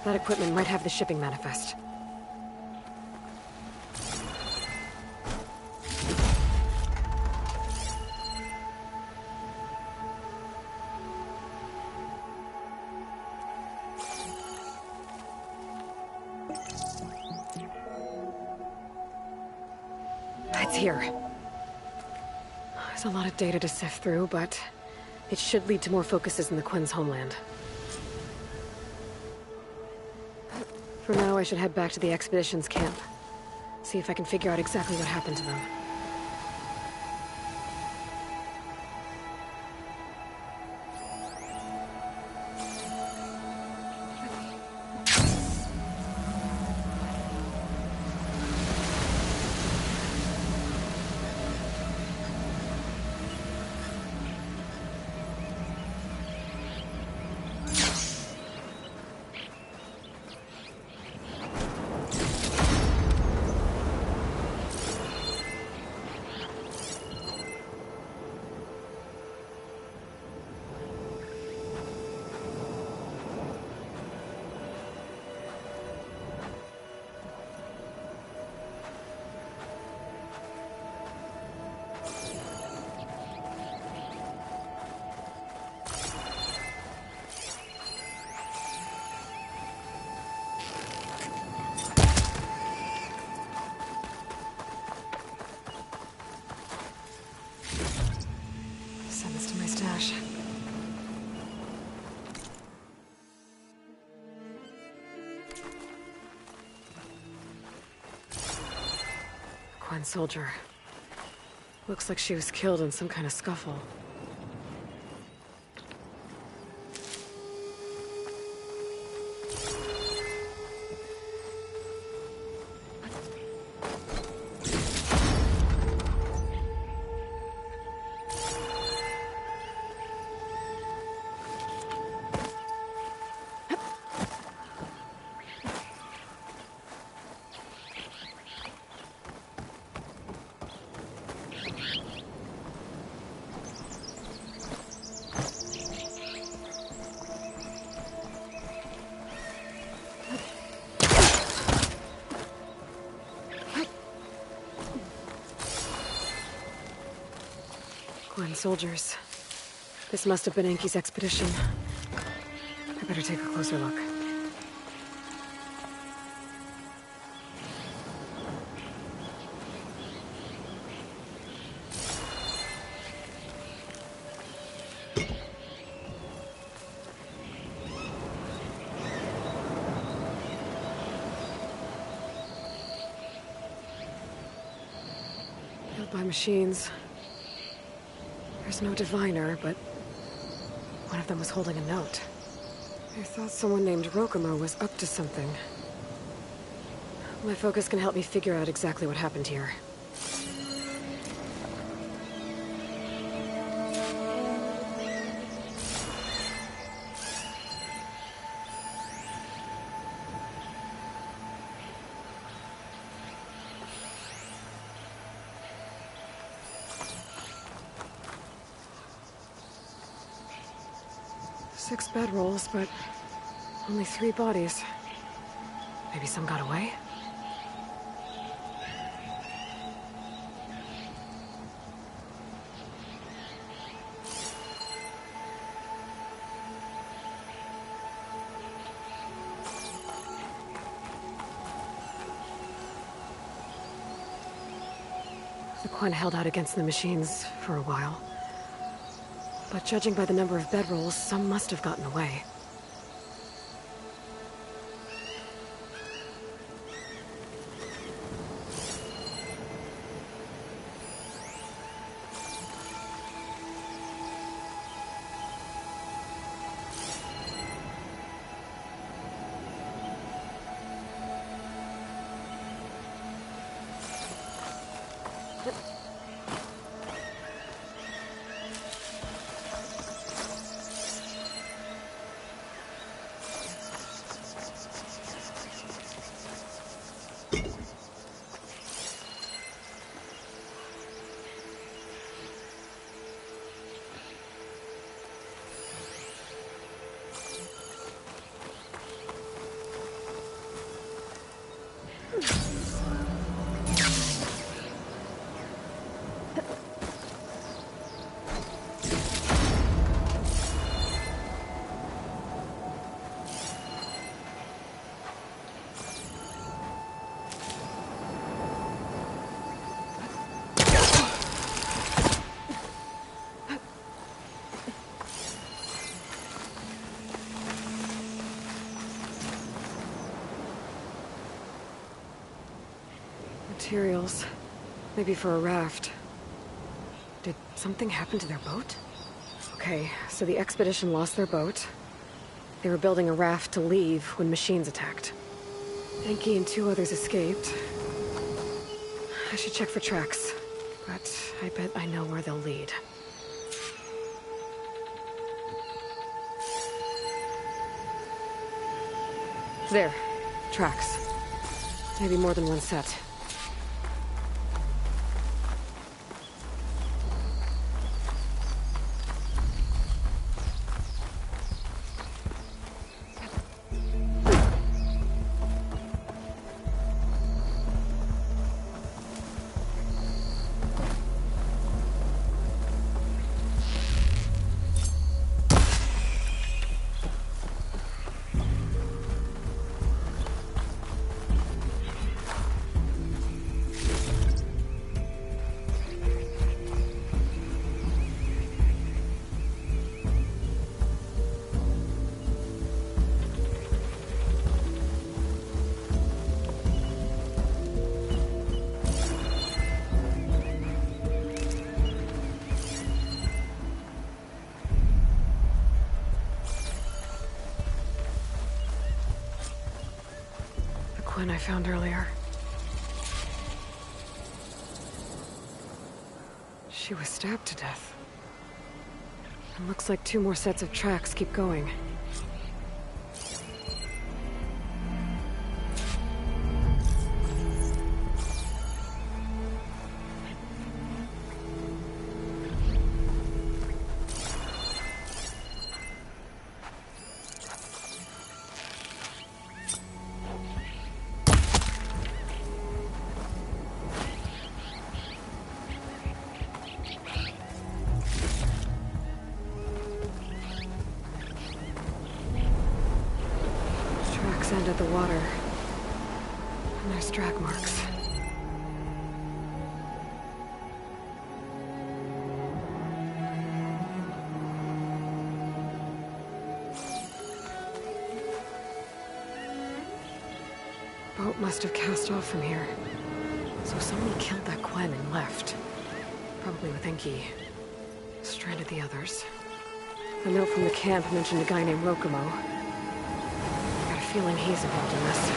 That equipment might have the shipping manifest. It's here. There's a lot of data to sift through, but it should lead to more focuses in the Quinn's homeland. For now, I should head back to the expedition's camp. See if I can figure out exactly what happened to them. cache. Quen soldier. Looks like she was killed in some kind of scuffle. Quen soldiers. This must have been Enki's expedition. I better take a closer look. Built by machines. There's no diviner, but one of them was holding a note. I thought someone named Rokumo was up to something. My focus can help me figure out exactly what happened here. Six bedrolls, but only 3 bodies. Maybe some got away? The Quen held out against the machines for a while. But judging by the number of bedrolls, some must have gotten away. Materials. Maybe for a raft. Did something happen to their boat? Okay, so the expedition lost their boat. They were building a raft to leave when machines attacked. Enki and 2 others escaped. I should check for tracks, but I bet I know where they'll lead. There. Tracks. Maybe more than one set. Gwen I found earlier. She was stabbed to death. It looks like 2 more sets of tracks keep going. End at the water. And there's drag marks. Boat must have cast off from here. So someone killed that Gwen and left. Probably with Enki. Stranded the others. A note from the camp mentioned a guy named Rokumo. Feeling he's involved in this.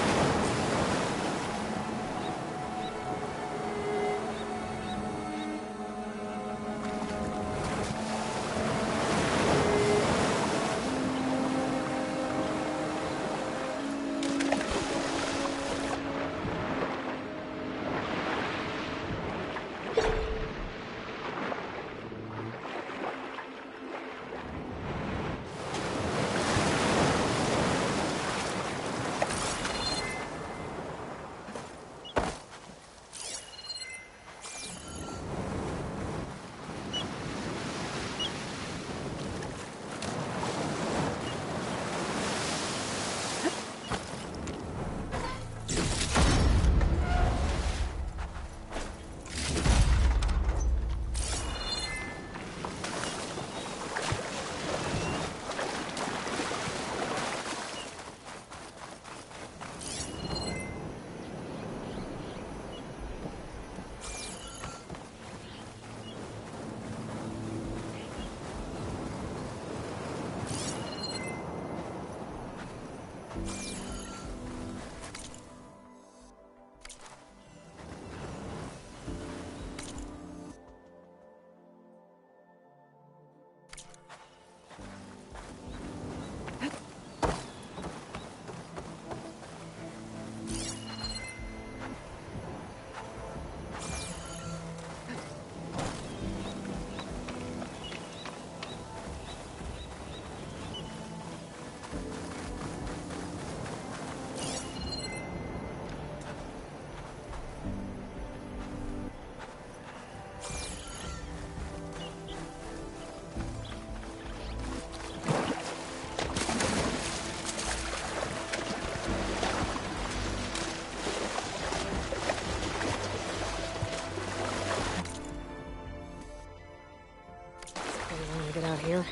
Get out here.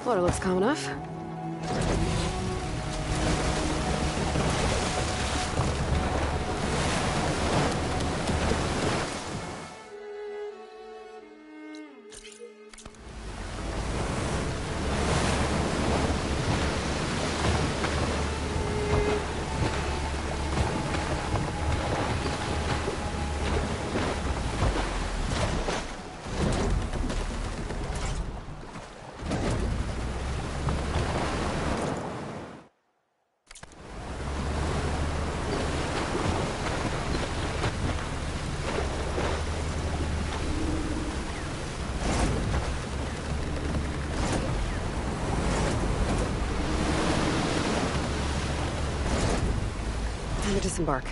Water looks calm enough. Time to disembark.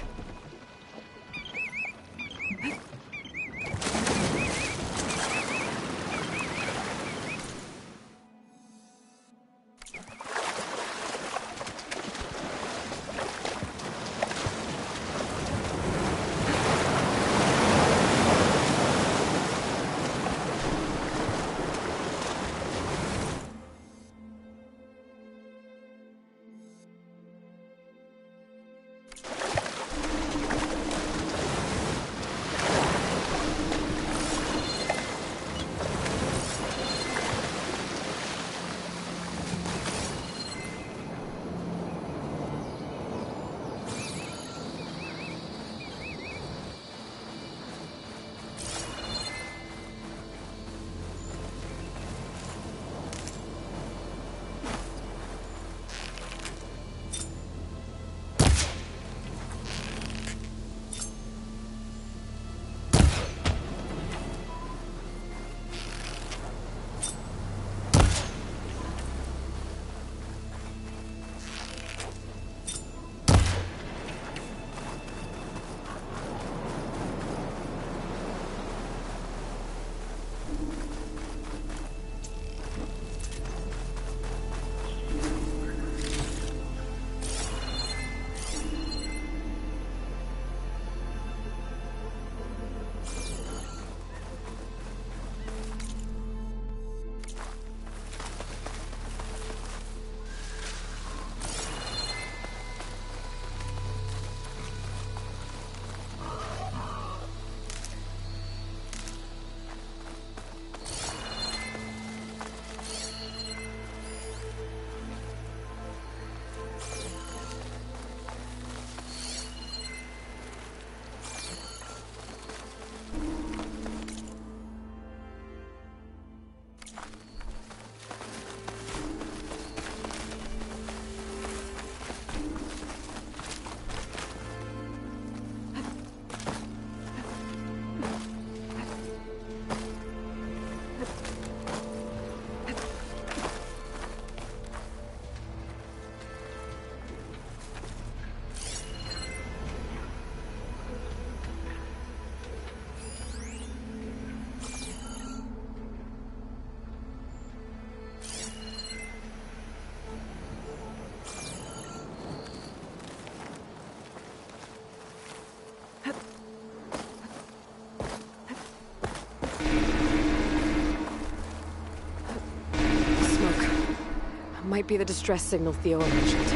be the distress signal Theo mentioned.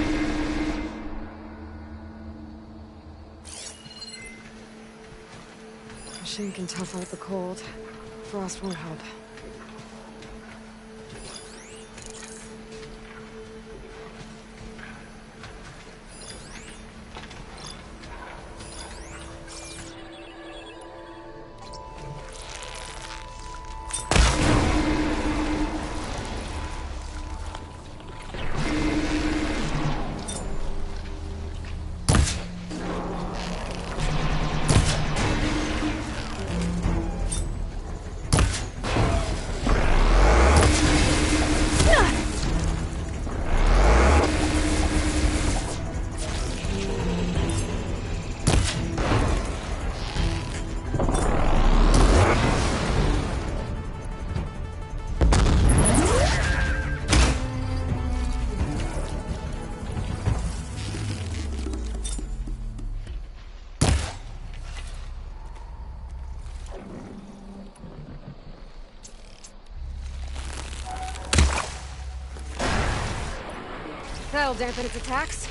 Machine can tough out the cold. Frost won't help. That'll dampen its attacks.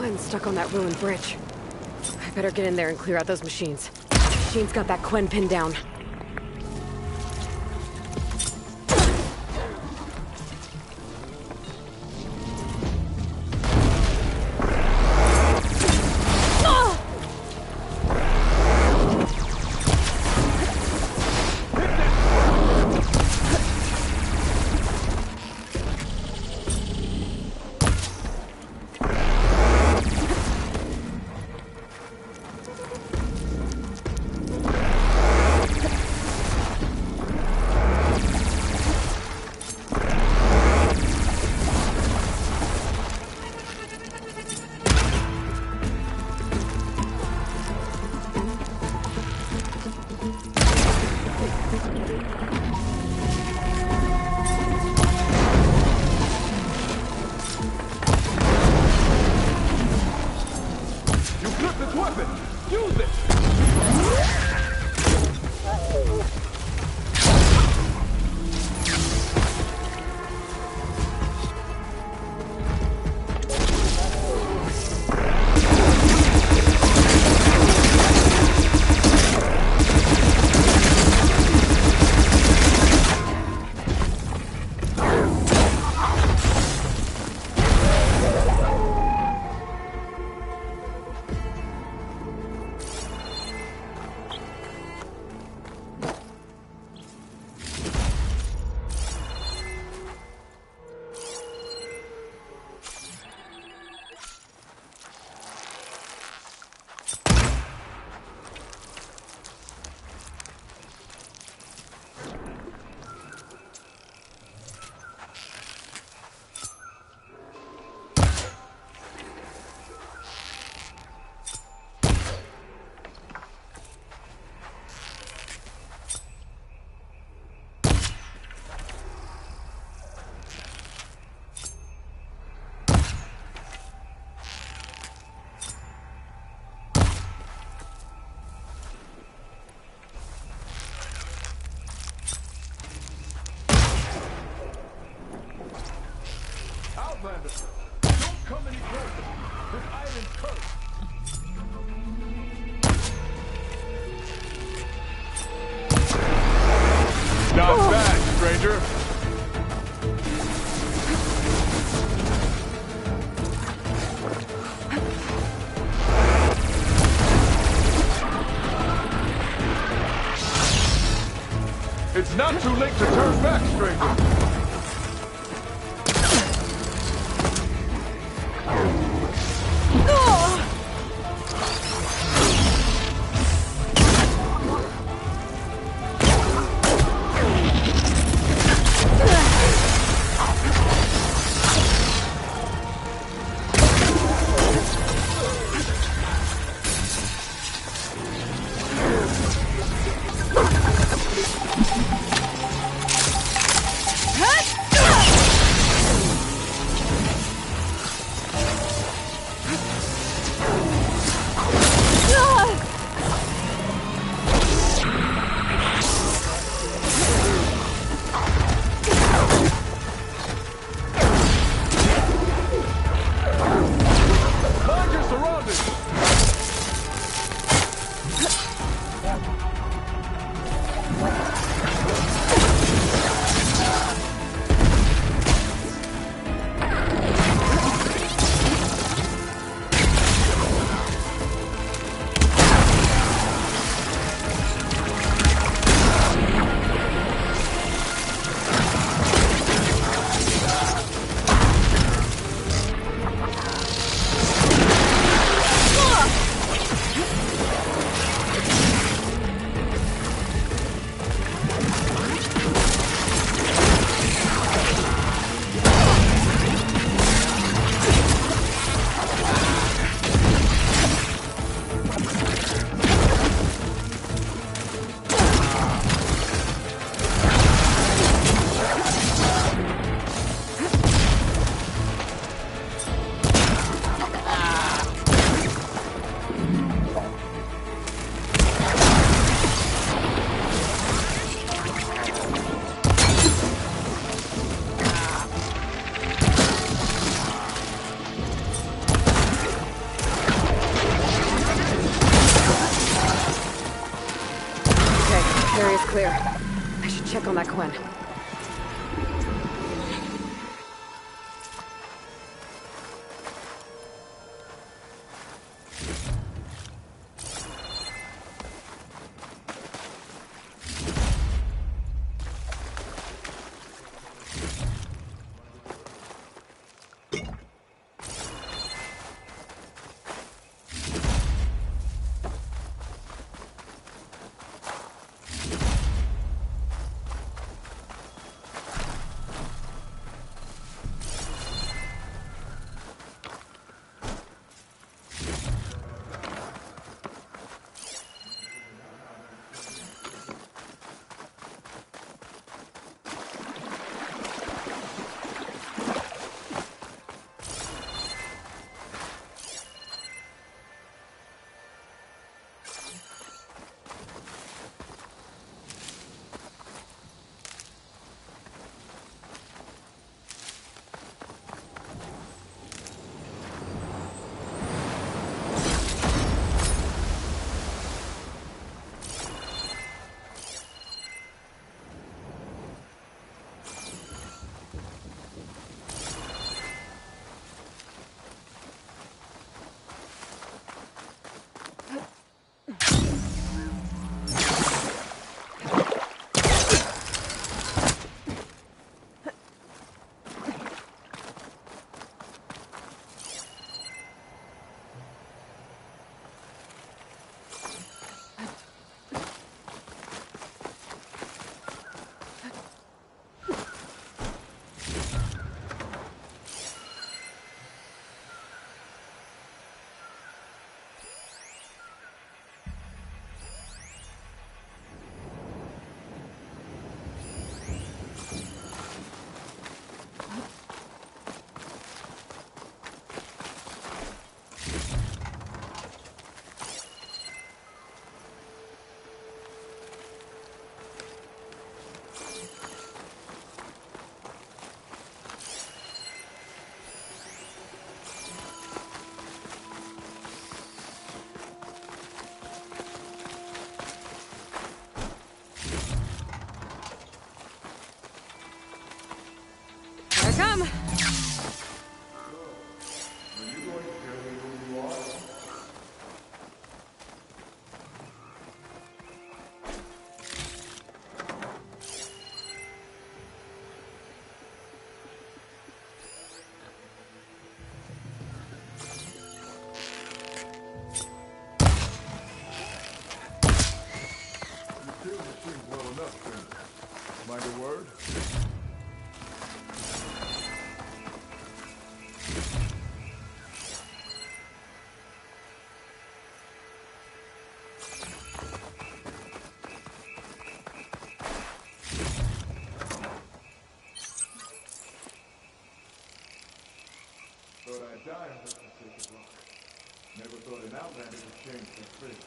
I'm stuck on that ruined bridge. I better get in there and clear out those machines. Machine's got that Quen pinned down. Don't come any closer. This island's cursed. Not bad, stranger. It's not too late to turn back, stranger. when. Here I come. Mind a word? Thought I'd die on this forsaken rock. Never thought an outlander could change that fate.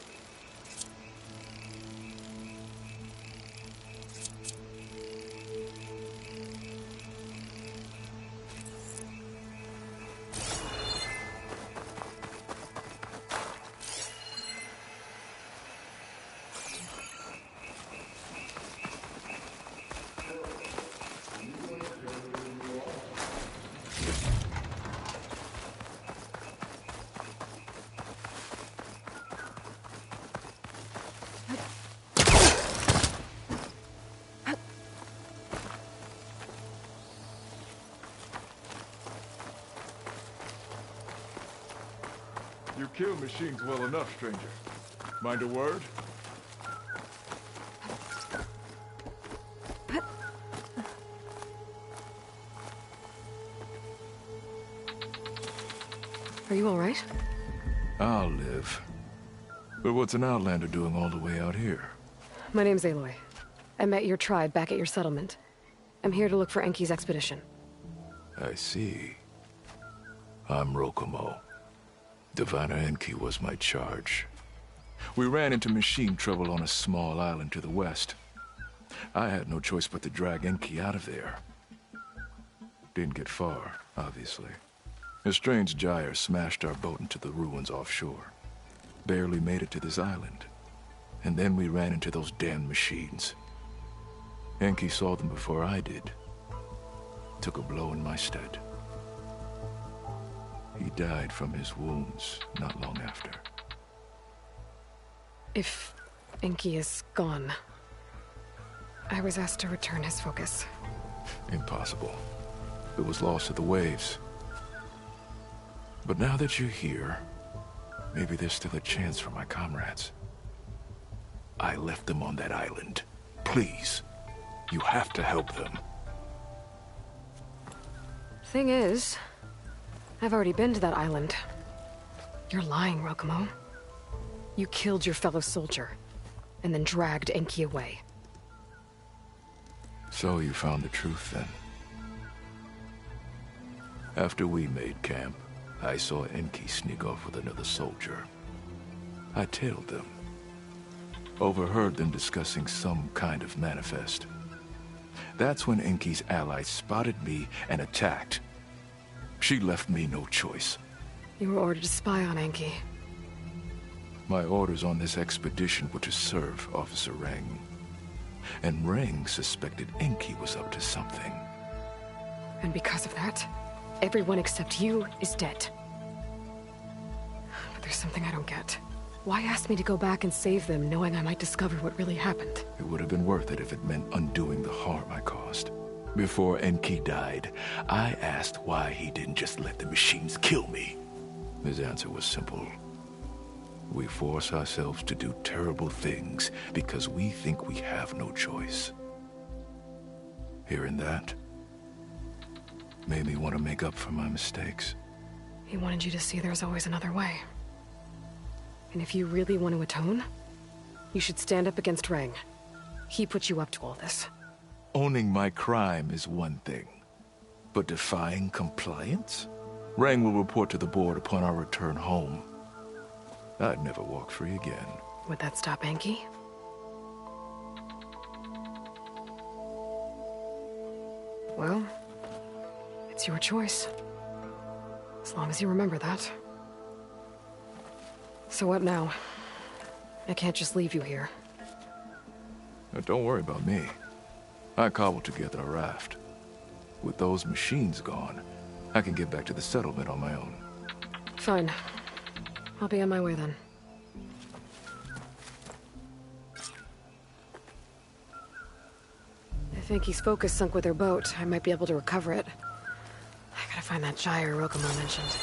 You kill machines well enough, stranger. Mind a word? Are you all right? I'll live. But what's an outlander doing all the way out here? My name's Aloy. I met your tribe back at your settlement. I'm here to look for Enki's expedition. I see. I'm Rokomo. Diviner Enki was my charge. We ran into machine trouble on a small island to the west. I had no choice but to drag Enki out of there. Didn't get far, obviously. A strange gyre smashed our boat into the ruins offshore. Barely made it to this island. And then we ran into those damn machines. Enki saw them before I did. Took a blow in my stead. He died from his wounds not long after. If Enki is gone, I was asked to return his focus. Impossible. It was lost to the waves. But now that you're here, maybe there's still a chance for my comrades. I left them on that island. Please, you have to help them. Thing is, I've already been to that island. You're lying, Rokumo. You killed your fellow soldier, and then dragged Enki away. So you found the truth then? After we made camp, I saw Enki sneak off with another soldier. I tailed them. Overheard them discussing some kind of manifest. That's when Enki's allies spotted me and attacked. She left me no choice. You were ordered to spy on Enki. My orders on this expedition were to serve Officer Reng. And Reng suspected Enki was up to something. And because of that, everyone except you is dead. But there's something I don't get. Why ask me to go back and save them, knowing I might discover what really happened? It would have been worth it if it meant undoing the harm I caused. Before Enki died, I asked why he didn't just let the machines kill me. His answer was simple. We force ourselves to do terrible things because we think we have no choice. Hearing that made me want to make up for my mistakes. He wanted you to see there's always another way. And if you really want to atone, you should stand up against Reng. He put you up to all this. Owning my crime is one thing, but defying compliance? Reng will report to the board upon our return home. I'd never walk free again. Would that stop Enki? Well, it's your choice. As long as you remember that. So what now? I can't just leave you here. Now, don't worry about me. I cobbled together a raft. With those machines gone, I can get back to the settlement on my own. Fine. I'll be on my way then. If Enki's focus sunk with her boat, I might be able to recover it. I gotta find that gyre Rokumo mentioned.